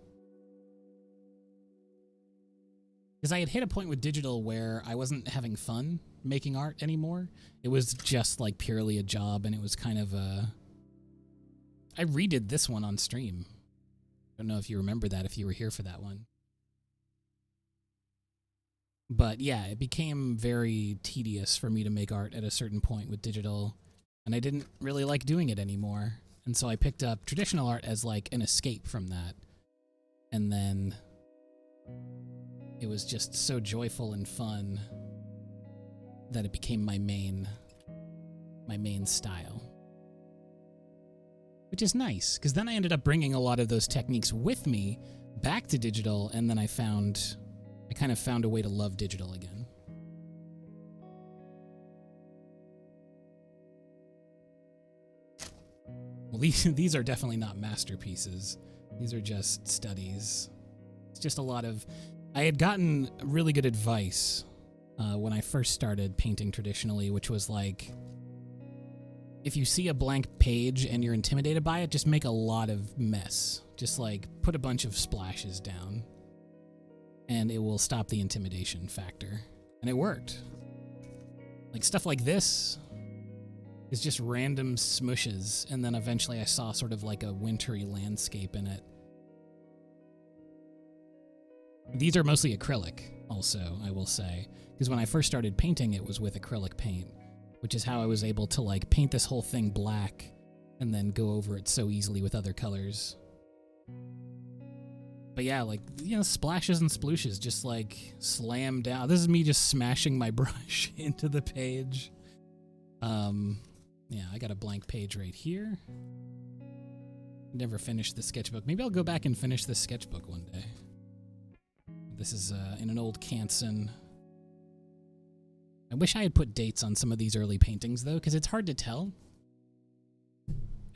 Because I had hit a point with digital where I wasn't having fun making art anymore. It was just like purely a job, and it was kind of a... I redid this one on stream. I don't know if you remember that, if you were here for that one. But yeah, it became very tedious for me to make art at a certain point with digital, and I didn't really like doing it anymore. And so I picked up traditional art as like an escape from that. And then it was just so joyful and fun that it became my main style. Which is nice, because then I ended up bringing a lot of those techniques with me back to digital, and then I kind of found a way to love digital again. Well, these are definitely not masterpieces. These are just studies. It's just a lot of... I had gotten really good advice when I first started painting traditionally, which was like, if you see a blank page and you're intimidated by it, just make a lot of mess. Just like put a bunch of splashes down, and it will stop the intimidation factor. And it worked. Like stuff like this is just random smushes, and then eventually I saw sort of like a wintry landscape in it. These are mostly acrylic, also, I will say, because when I first started painting, it was with acrylic paint, which is how I was able to like paint this whole thing black and then go over it so easily with other colors. But yeah, like, you know, splashes and splooshes just like slam down. This is me just smashing my brush into the page. Yeah, I got a blank page right here. Never finished the sketchbook. Maybe I'll go back and finish this sketchbook one day. This is in an old Canson. I wish I had put dates on some of these early paintings, though, because it's hard to tell.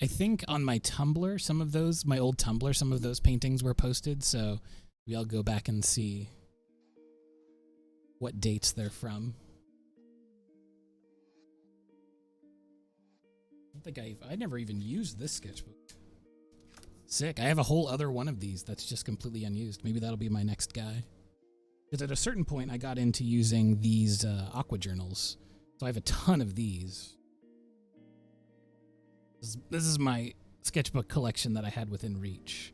I think on my Tumblr, some of those, my old Tumblr, some of those paintings were posted, so maybe I'll go back and see what dates they're from. I don't think I never even used this sketchbook. Sick. I have a whole other one of these that's just completely unused. Maybe that'll be my next guy. Because at a certain point, I got into using these aqua journals. So I have a ton of these. This is my sketchbook collection that I had within reach.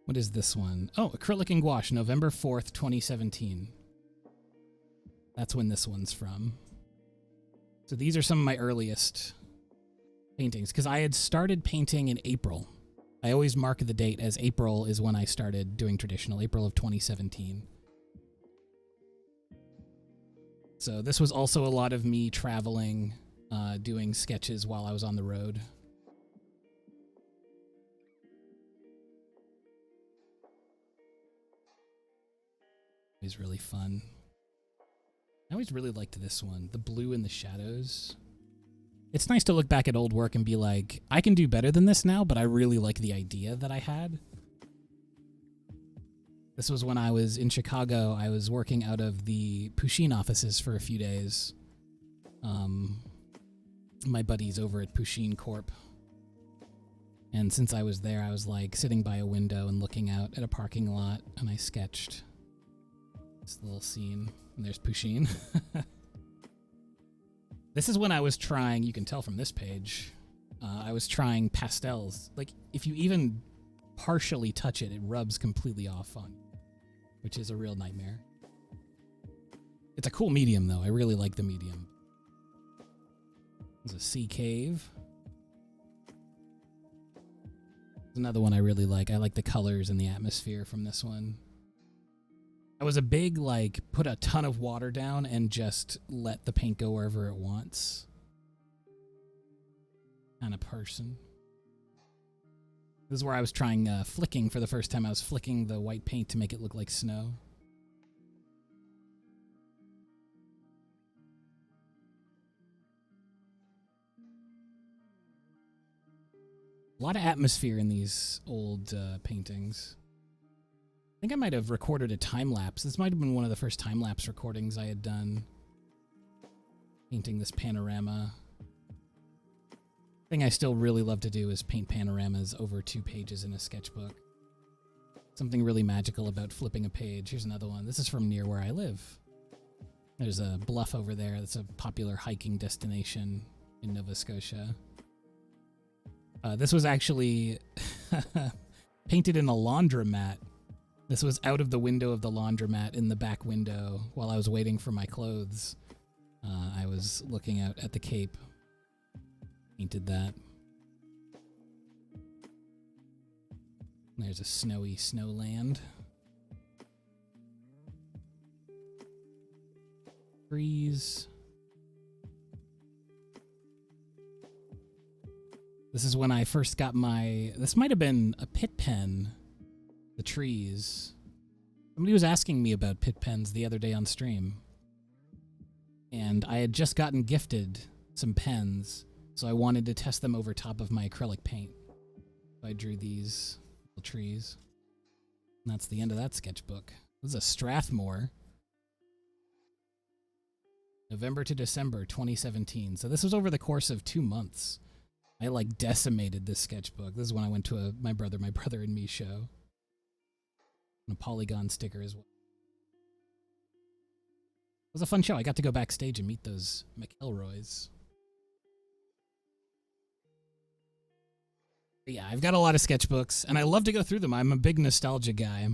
What is this one? Oh, Acrylic and Gouache, November 4th, 2017. That's when this one's from. So these are some of my earliest paintings, because I had started painting in April. I always mark the date as April is when I started doing traditional, April of 2017. So this was also a lot of me traveling, doing sketches while I was on the road. It was really fun. I always really liked this one, the blue in the shadows. It's nice to look back at old work and be like, I can do better than this now, but I really like the idea that I had. This was when I was in Chicago. I was working out of the Pusheen offices for a few days. My buddies over at Pusheen Corp. And since I was there, I was like sitting by a window and looking out at a parking lot, and I sketched this little scene. And there's Pusheen. This is when I was trying, you can tell from this page, I was trying pastels. Like, if you even partially touch it, it rubs completely off on you, which is a real nightmare. It's a cool medium, though. I really like the medium. There's a sea cave. There's another one I really like. I like the colors and the atmosphere from this one. I was a big, like, put a ton of water down and just let the paint go wherever it wants kind of person. This is where I was trying flicking for the first time. I was flicking the white paint to make it look like snow. A lot of atmosphere in these old paintings. I think I might have recorded a time-lapse. This might have been one of the first time-lapse recordings I had done. Painting this panorama. Thing I still really love to do is paint panoramas over 2 pages in a sketchbook. Something really magical about flipping a page. Here's another one. This is from near where I live. There's a bluff over there that's a popular hiking destination in Nova Scotia. This was actually painted in a laundromat. This was out of the window of the laundromat in the back window while I was waiting for my clothes. I was looking out at the Cape. Painted that. There's a snowy snowland. Trees. This is when I first got this might have been a pit pen, the trees. Somebody was asking me about pit pens the other day on stream. And I had just gotten gifted some pens, so I wanted to test them over top of my acrylic paint. So I drew these little trees. And that's the end of that sketchbook. This is a Strathmore. November to December 2017. So this was over the course of 2 months. I like decimated this sketchbook. This is when I went to my brother and me show. And a Polygon sticker as well. It was a fun show. I got to go backstage and meet those McElroys. But yeah, I've got a lot of sketchbooks, and I love to go through them. I'm a big nostalgia guy.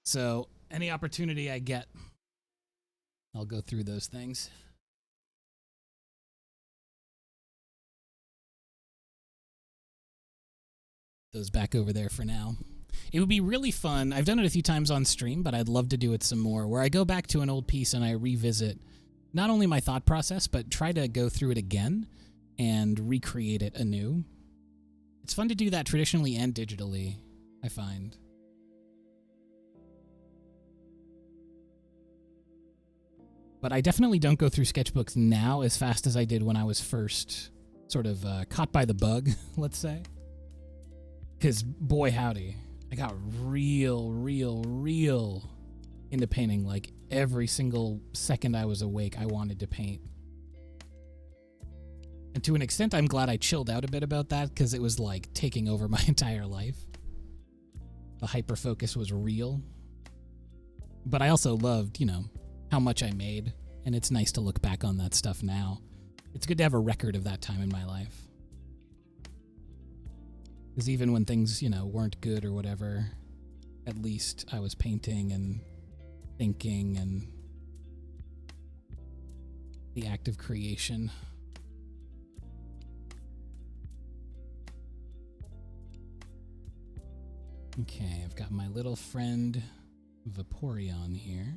So any opportunity I get, I'll go through those things. Those back over there for now. It would be really fun. I've done it a few times on stream, but I'd love to do it some more, where I go back to an old piece and I revisit not only my thought process, but try to go through it again and recreate it anew. It's fun to do that traditionally and digitally, I find. But I definitely don't go through sketchbooks now as fast as I did when I was first sort of caught by the bug, let's say. Because boy howdy, I got real into painting. Like every single second I was awake, I wanted to paint. And to an extent, I'm glad I chilled out a bit about that, because it was like taking over my entire life. The hyperfocus was real. But I also loved, you know, how much I made, and it's nice to look back on that stuff now. It's good to have a record of that time in my life. Because even when things, you know, weren't good or whatever, at least I was painting and thinking, and the act of creation. Okay, I've got my little friend Vaporeon here.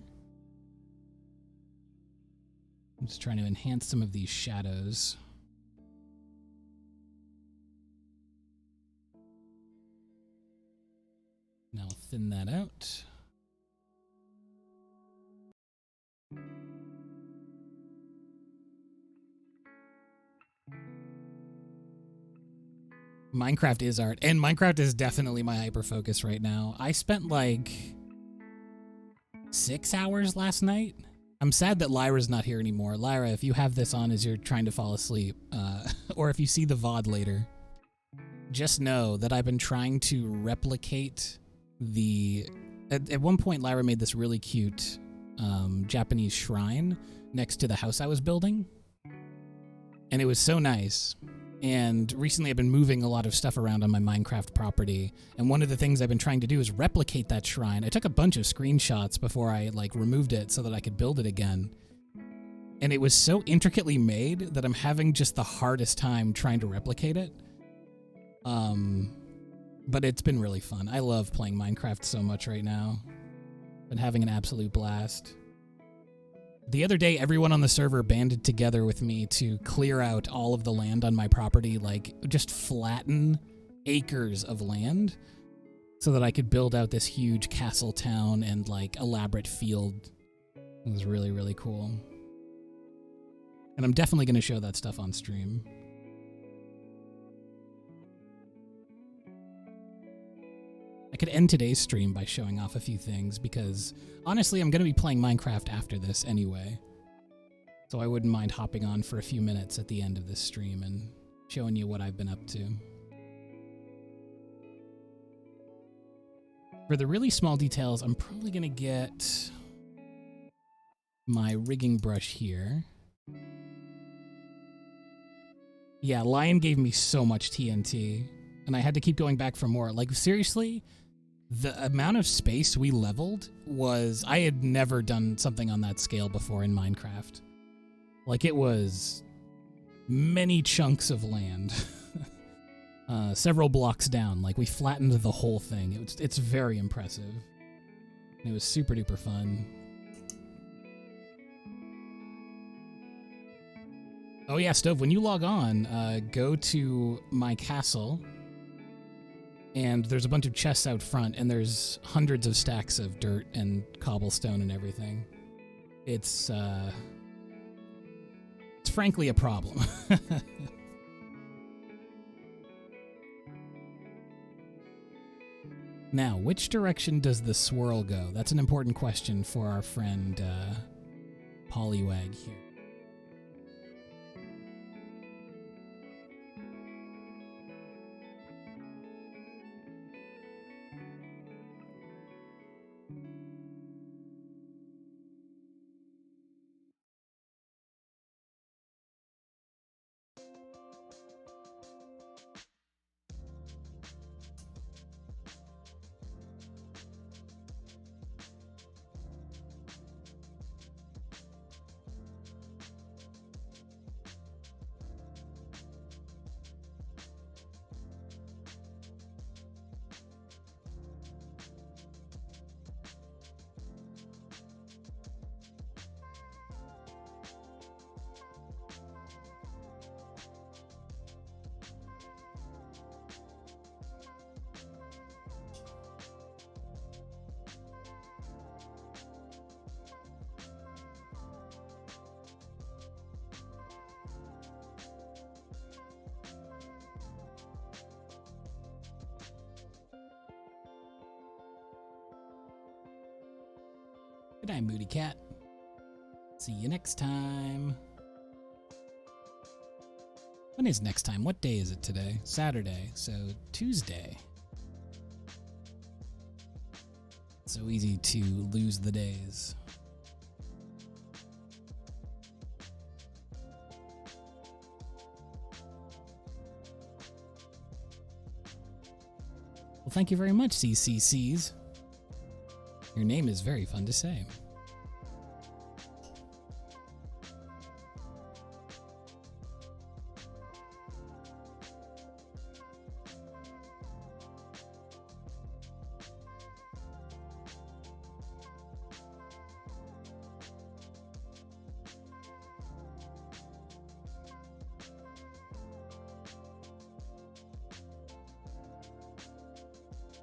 I'm just trying to enhance some of these shadows. Now I'll thin that out. Minecraft is art, and Minecraft is definitely my hyperfocus right now. I spent like 6 hours last night. I'm sad that Lyra's not here anymore. Lyra, if you have this on as you're trying to fall asleep, or if you see the VOD later, just know that I've been trying to replicate the... At one point, Lyra made this really cute Japanese shrine next to the house I was building, and it was so nice. And recently I've been moving a lot of stuff around on my Minecraft property, and one of the things I've been trying to do is replicate that shrine. I took a bunch of screenshots before I like removed it so that I could build it again. And it was so intricately made that I'm having just the hardest time trying to replicate it. But it's been really fun. I love playing Minecraft so much right now. Been having an absolute blast. The other day, everyone on the server banded together with me to clear out all of the land on my property, like just flatten acres of land so that I could build out this huge castle town and like elaborate field. It was really, really cool. And I'm definitely going to show that stuff on stream. I could end today's stream by showing off a few things because, honestly, I'm going to be playing Minecraft after this anyway. So I wouldn't mind hopping on for a few minutes at the end of this stream and showing you what I've been up to. For the really small details, I'm probably going to get my rigging brush here. Yeah, Lion gave me so much TNT, and I had to keep going back for more. Like, seriously, the amount of space we leveled was... I had never done something on that scale before in Minecraft. Like, it was many chunks of land. Several blocks down. Like, we flattened the whole thing. It's very impressive. It was super duper fun. Oh yeah, Stove, when you log on, go to my castle, and there's a bunch of chests out front, and there's hundreds of stacks of dirt and cobblestone and everything. It's frankly a problem. Now, which direction does the swirl go? That's an important question for our friend Pollywag here. Good night, Moody Cat. See you next time. When is next time? What day is it today? Saturday, so Tuesday. So easy to lose the days. Well, thank you very much, CCCs. Your name is very fun to say.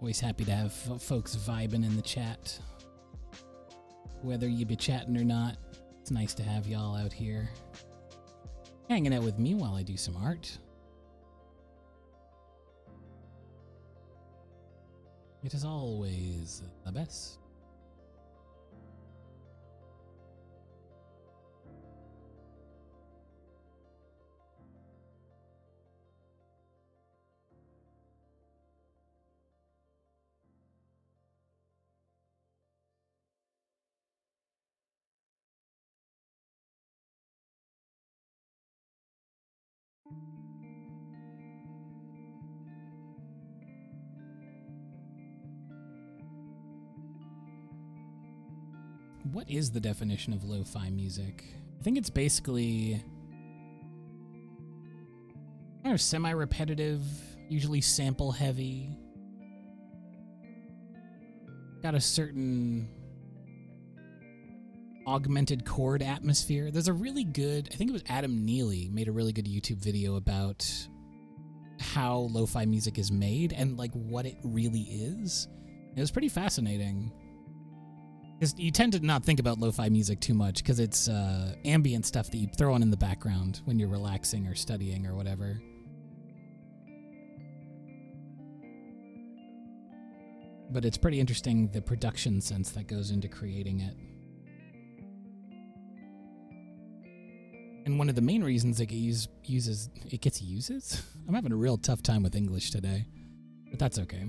Always happy to have folks vibing in the chat. Whether you be chatting or not, it's nice to have y'all out here hanging out with me while I do some art. It is always the best. What is the definition of lo-fi music? I think it's basically kind of semi-repetitive, usually sample-heavy. Got a certain augmented chord atmosphere. There's a really good, I think it was Adam Neely made a really good YouTube video about how lo-fi music is made and like what it really is. It was pretty fascinating. Because you tend to not think about lo-fi music too much because it's ambient stuff that you throw on in the background when you're relaxing or studying or whatever. But it's pretty interesting the production sense that goes into creating it. And one of the main reasons it gets uses? I'm having a real tough time with English today, but that's okay.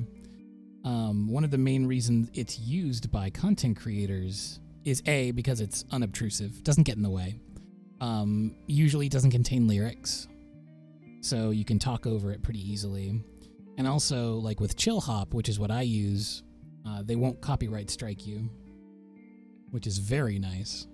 One of the main reasons it's used by content creators is A, because it's unobtrusive, doesn't get in the way. Usually doesn't contain lyrics, so you can talk over it pretty easily. And also, like with Chill Hop, which is what I use, they won't copyright strike you, which is very nice.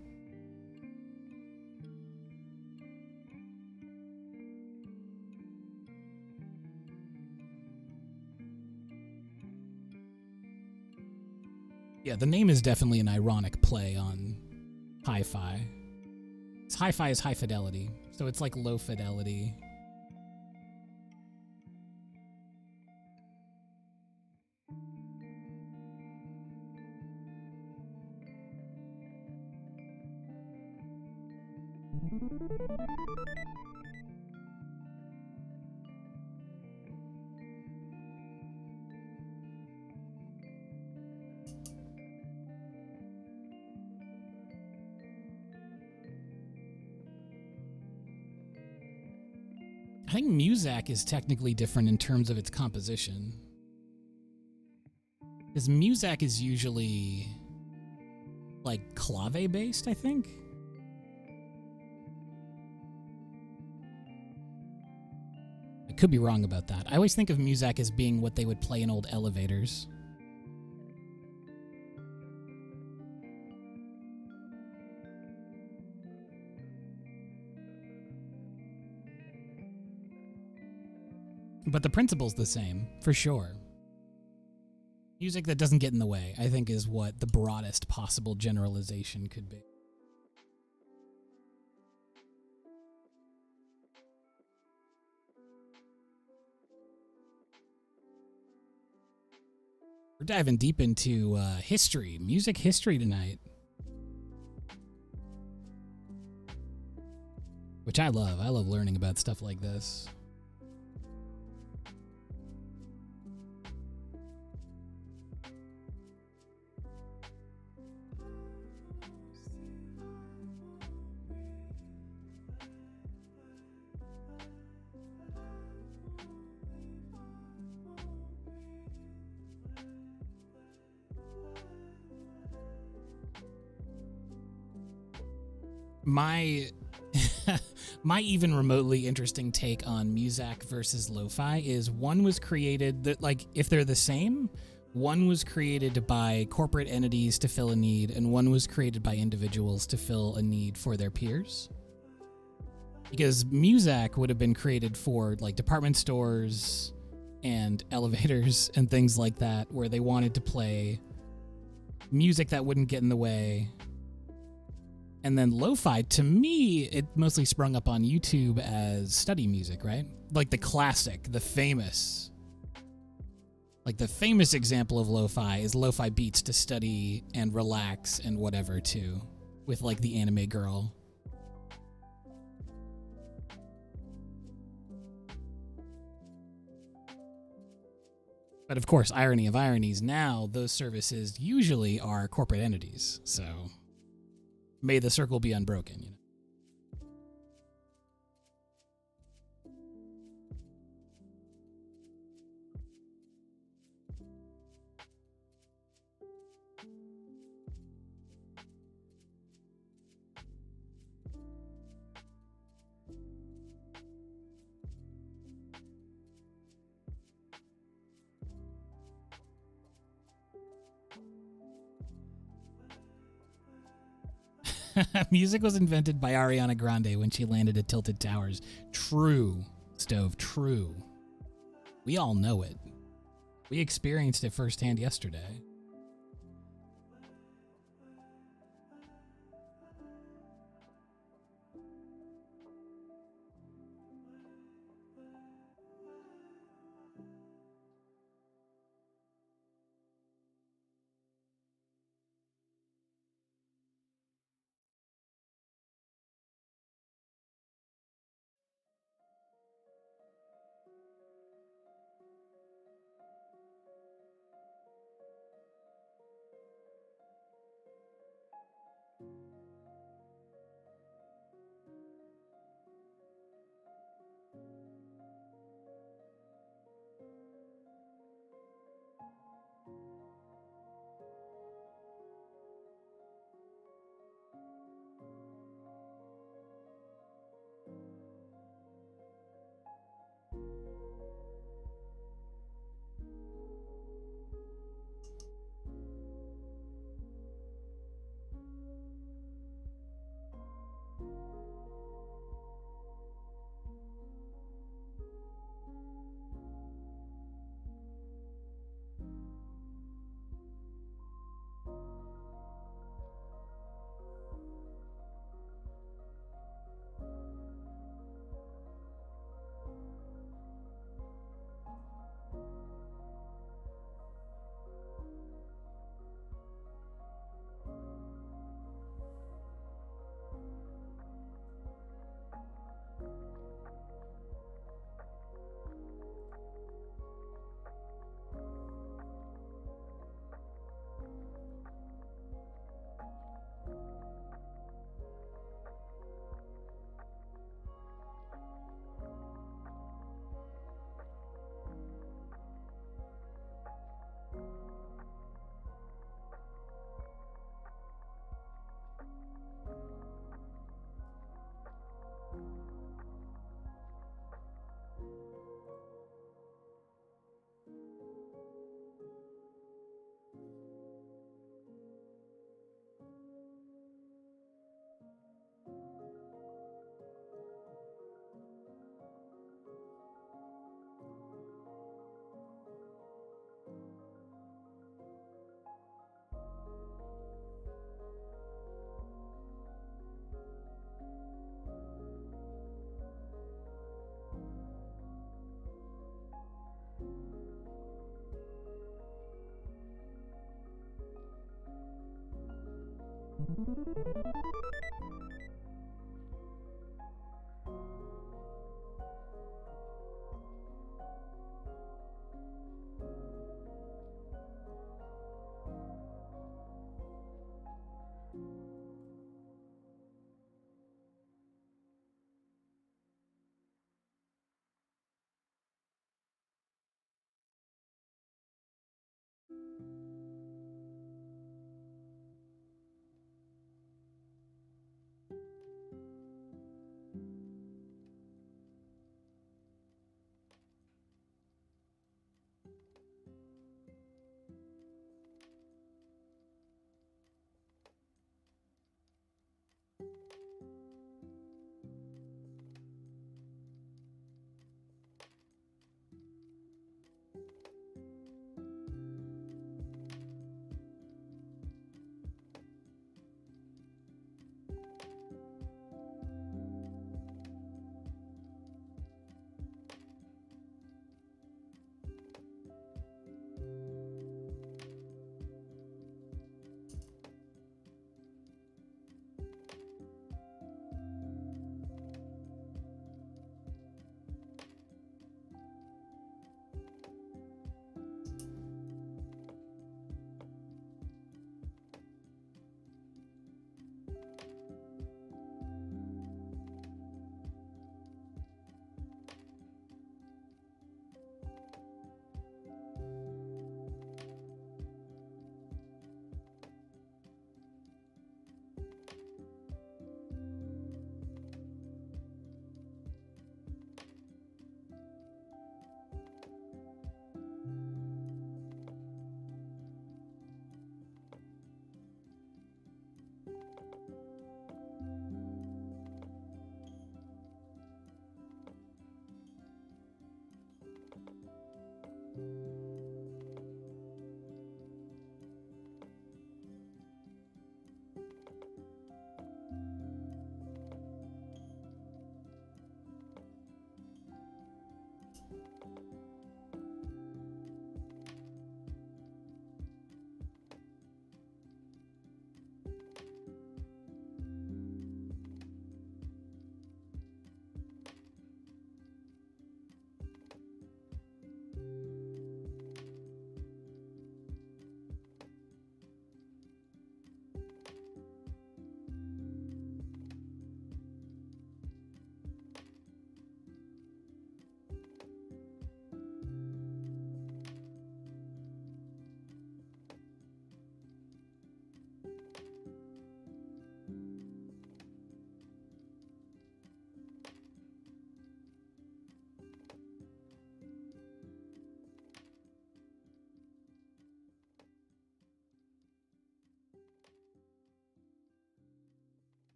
Yeah, the name is definitely an ironic play on hi-fi. Hi-fi is high fidelity, So it's like low fidelity. I think Muzak is technically different in terms of its composition. Because Muzak is usually like clave based, I think. I could be wrong about that. I always think of Muzak as being what they would play in old elevators. But the principle's the same, for sure. Music that doesn't get in the way, I think, is what the broadest possible generalization could be. We're diving deep into history, music history tonight. Which I love. I love learning about stuff like this. My my even remotely interesting take on Muzak versus lo-fi is one was created that, like, if they're the same, one was created by corporate entities to fill a need, and one was created by individuals to fill a need for their peers. Because Muzak would have been created for like department stores and elevators and things like that, where they wanted to play music that wouldn't get in the way. And then lo-fi, to me, it mostly sprung up on YouTube as study music, right? Like the classic, the famous. Like the famous example of lo-fi is lo-fi beats to study and relax and whatever too, with like the anime girl. But of course, irony of ironies, now those services usually are corporate entities, so may the circle be unbroken, you know. Music was invented by Ariana Grande when she landed at Tilted Towers. True, Stove, true. We all know it. We experienced it firsthand yesterday.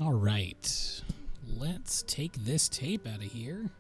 All right, let's take this tape out of here.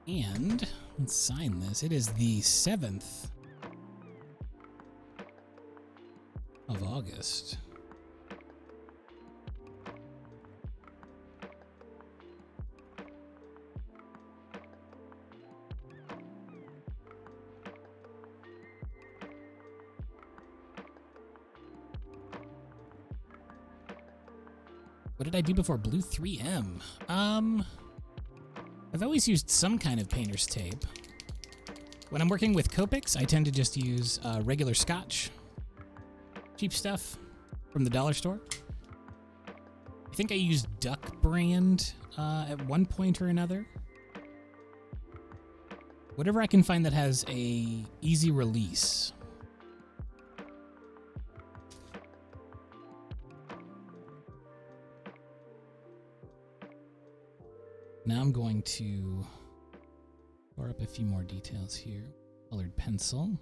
And let's sign this. It is the 7th of August. What did I do before Blue 3M? I've always used some kind of painter's tape. When I'm working with Copics, I tend to just use regular Scotch. Cheap stuff from the dollar store. I think I used Duck brand at one point or another. Whatever I can find that has a easy release. Now I'm going to pour up a few more details here. Colored pencil.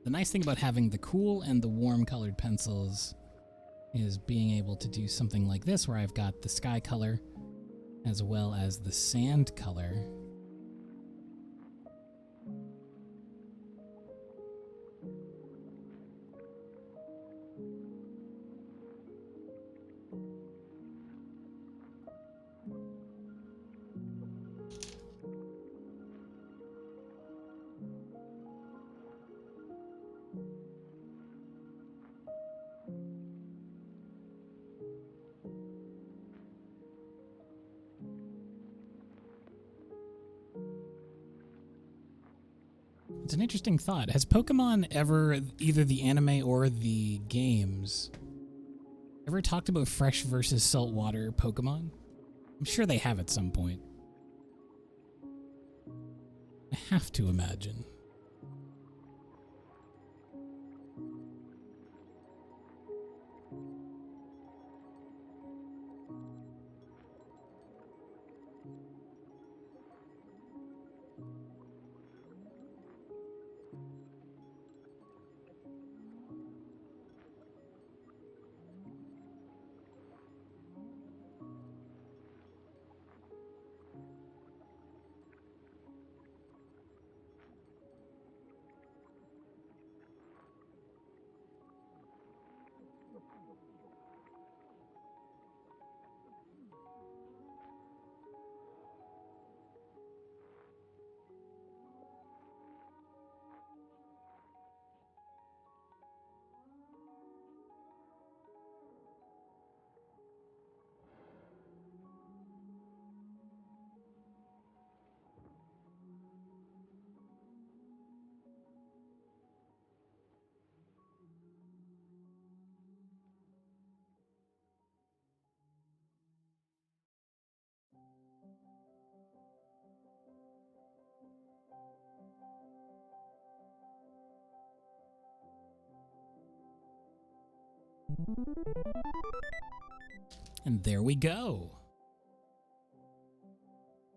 The nice thing about having the cool and the warm colored pencils is being able to do something like this where I've got the sky color as well as the sand color. It's an interesting thought. Has Pokemon ever, either the anime or the games, ever talked about fresh versus saltwater Pokemon? I'm sure they have at some point. I have to imagine. And there we go.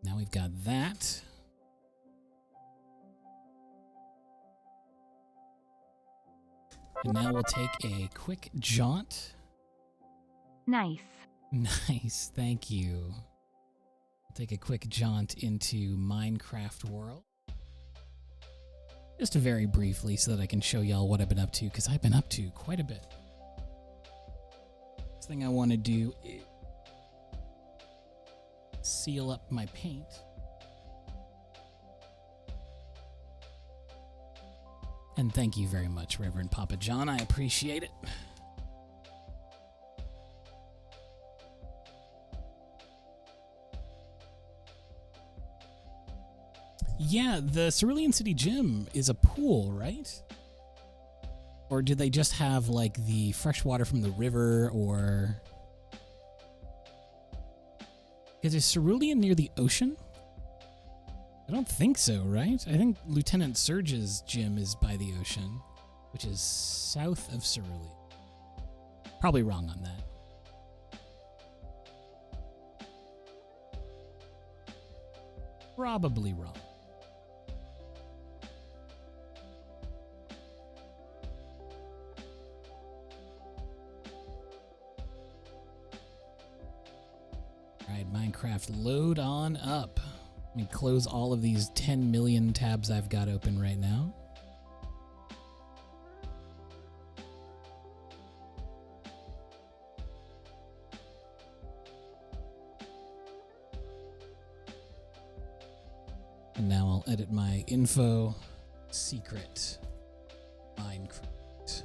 Now we've got that. And now we'll take a quick jaunt. Nice. Nice, thank you. We'll take a quick jaunt into Minecraft World. Just very briefly so that I can show y'all what I've been up to, because I've been up to quite a bit. First thing I want to do is seal up my paint. And thank you very much, Reverend Papa John. I appreciate it. Yeah, the Cerulean City Gym is a pool, right? Or did they just have, like, the fresh water from the river, or... Is Cerulean near the ocean? I don't think so, right? I think Lieutenant Surge's gym is by the ocean, which is south of Cerulean. Probably wrong on that. Probably wrong. Alright, Minecraft, load on up. Let me close all of these 10 million tabs I've got open right now. And now I'll edit my info. Secret Minecraft.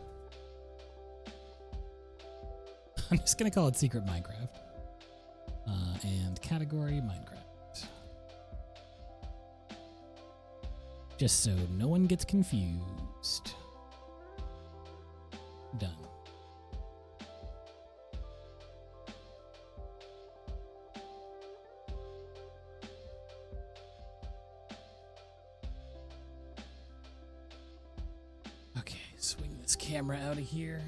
I'm just going to call it Secret Minecraft. And category Minecraft. Just so no one gets confused. Done. Okay, swing this camera out of here.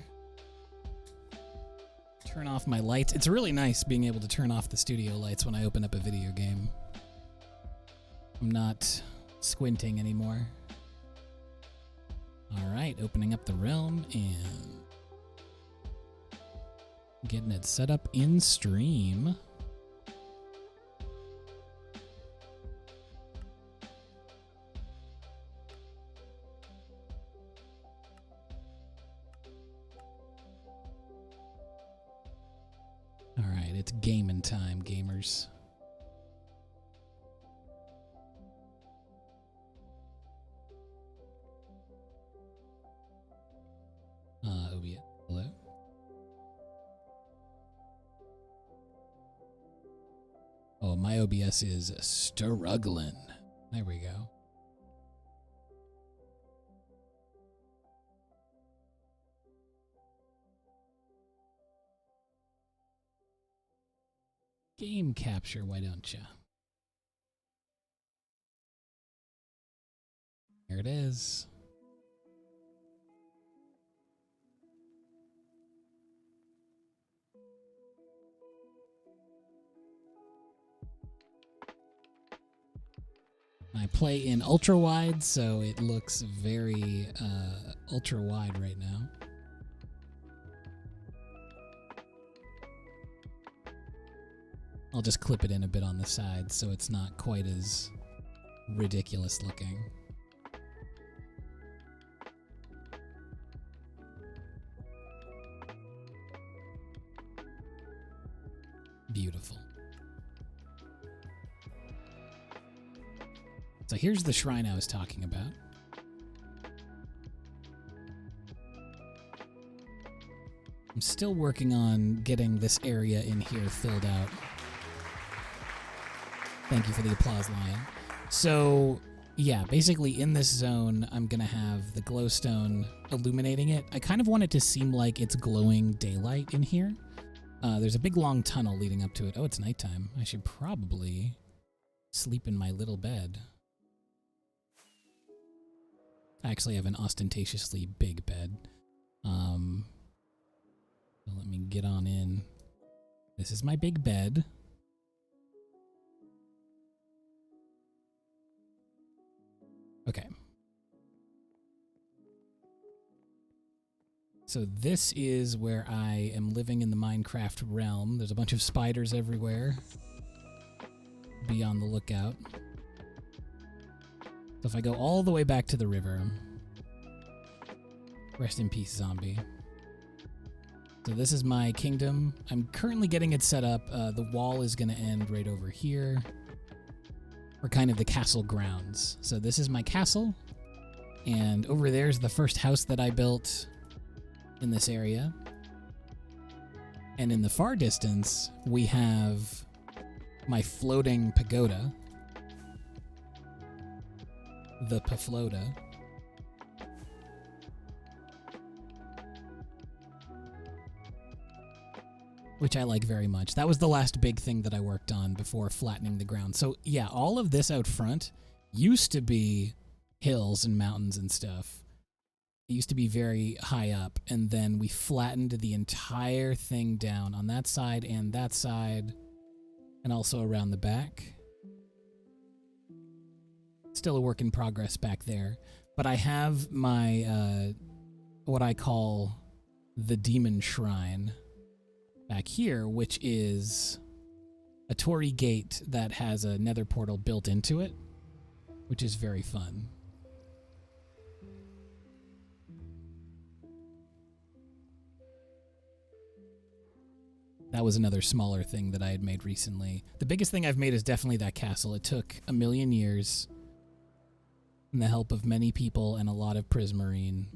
Turn off my lights. It's really nice being able to turn off the studio lights when I open up a video game. I'm not squinting anymore. Alright, opening up the realm and getting it set up in stream. Alright, it's gaming time, gamers. OBS, hello? Oh, my OBS is struggling. There we go. Game capture, why don't you? Here it is. I play in ultra wide, so it looks very ultra wide right now. I'll just clip it in a bit on the side so it's not quite as ridiculous looking. Beautiful. So here's the shrine I was talking about. I'm still working on getting this area in here filled out. Thank you for the applause, Lion. So, yeah, basically in this zone, I'm going to have the glowstone illuminating it. I kind of want it to seem like it's glowing daylight in here. There's a big long tunnel leading up to it. Oh, it's nighttime. I should probably sleep in my little bed. I actually have an ostentatiously big bed. So let me get on in This is my big bed. Okay. So this is where I am living in the Minecraft realm. There's a bunch of spiders everywhere. Be on the lookout. So if I go all the way back to the river, rest in peace, zombie. So this is my kingdom. I'm currently getting it set up. The wall is going to end right over here. We're kind of the castle grounds. So this is my castle. And over there's the first house that I built in this area. And in the far distance, we have my floating pagoda. The Pafloda. Which I like very much. That was the last big thing that I worked on before flattening the ground. So yeah, all of this out front used to be hills and mountains and stuff. It used to be very high up, and then we flattened the entire thing down on that side, and also around the back. Still a work in progress back there. But I have my, what I call the Demon Shrine back here, which is a Torii gate that has a nether portal built into it, which is very fun. That was another smaller thing that I had made recently. The biggest thing I've made is definitely that castle. It took 1,000,000 years and the help of many people and a lot of prismarine.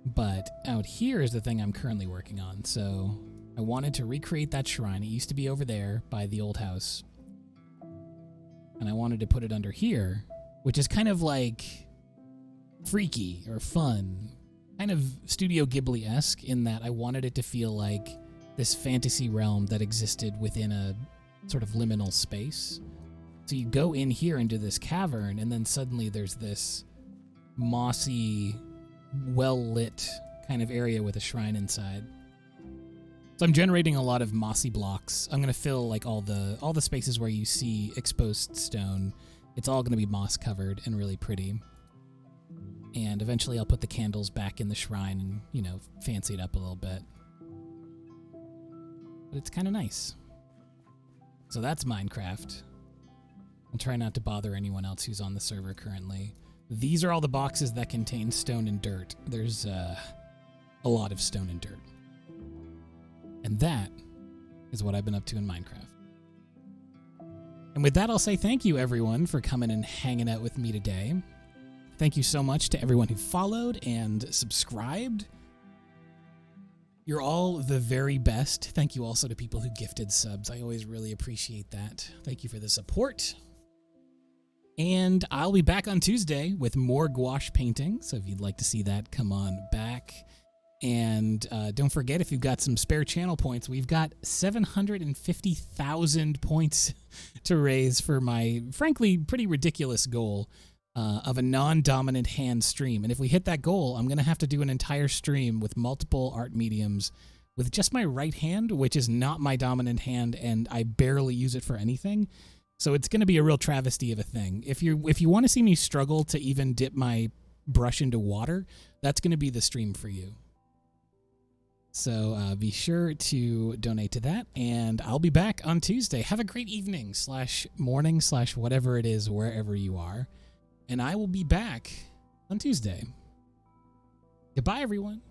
But out here is the thing I'm currently working on. So I wanted to recreate that shrine. It used to be over there by the old house. And I wanted to put it under here, which is kind of like freaky or fun. Kind of Studio Ghibli-esque in that I wanted it to feel like this fantasy realm that existed within a sort of liminal space. So you go in here into this cavern, and then suddenly there's this mossy, well-lit kind of area with a shrine inside. So I'm generating a lot of mossy blocks. I'm going to fill like all the spaces where you see exposed stone. It's all going to be moss covered and really pretty. And eventually I'll put the candles back in the shrine and, you know, fancy it up a little bit. But it's kind of nice. So that's Minecraft. I'll try not to bother anyone else who's on the server currently. These are all the boxes that contain stone and dirt. There's a lot of stone and dirt. And that is what I've been up to in Minecraft. And with that, I'll say thank you, everyone, for coming and hanging out with me today. Thank you so much to everyone who followed and subscribed. You're all the very best. Thank you also to people who gifted subs. I always really appreciate that. Thank you for the support. And I'll be back on Tuesday with more gouache painting. So if you'd like to see that, come on back. And don't forget, if you've got some spare channel points, we've got 750,000 points to raise for my, frankly, pretty ridiculous goal of a non-dominant hand stream. And if we hit that goal, I'm going to have to do an entire stream with multiple art mediums with just my right hand, which is not my dominant hand, and I barely use it for anything. So it's going to be a real travesty of a thing. If you want to see me struggle to even dip my brush into water, that's going to be the stream for you. So be sure to donate to that, and I'll be back on Tuesday. Have a great evening / morning / whatever it is, wherever you are. And I will be back on Tuesday. Goodbye, everyone.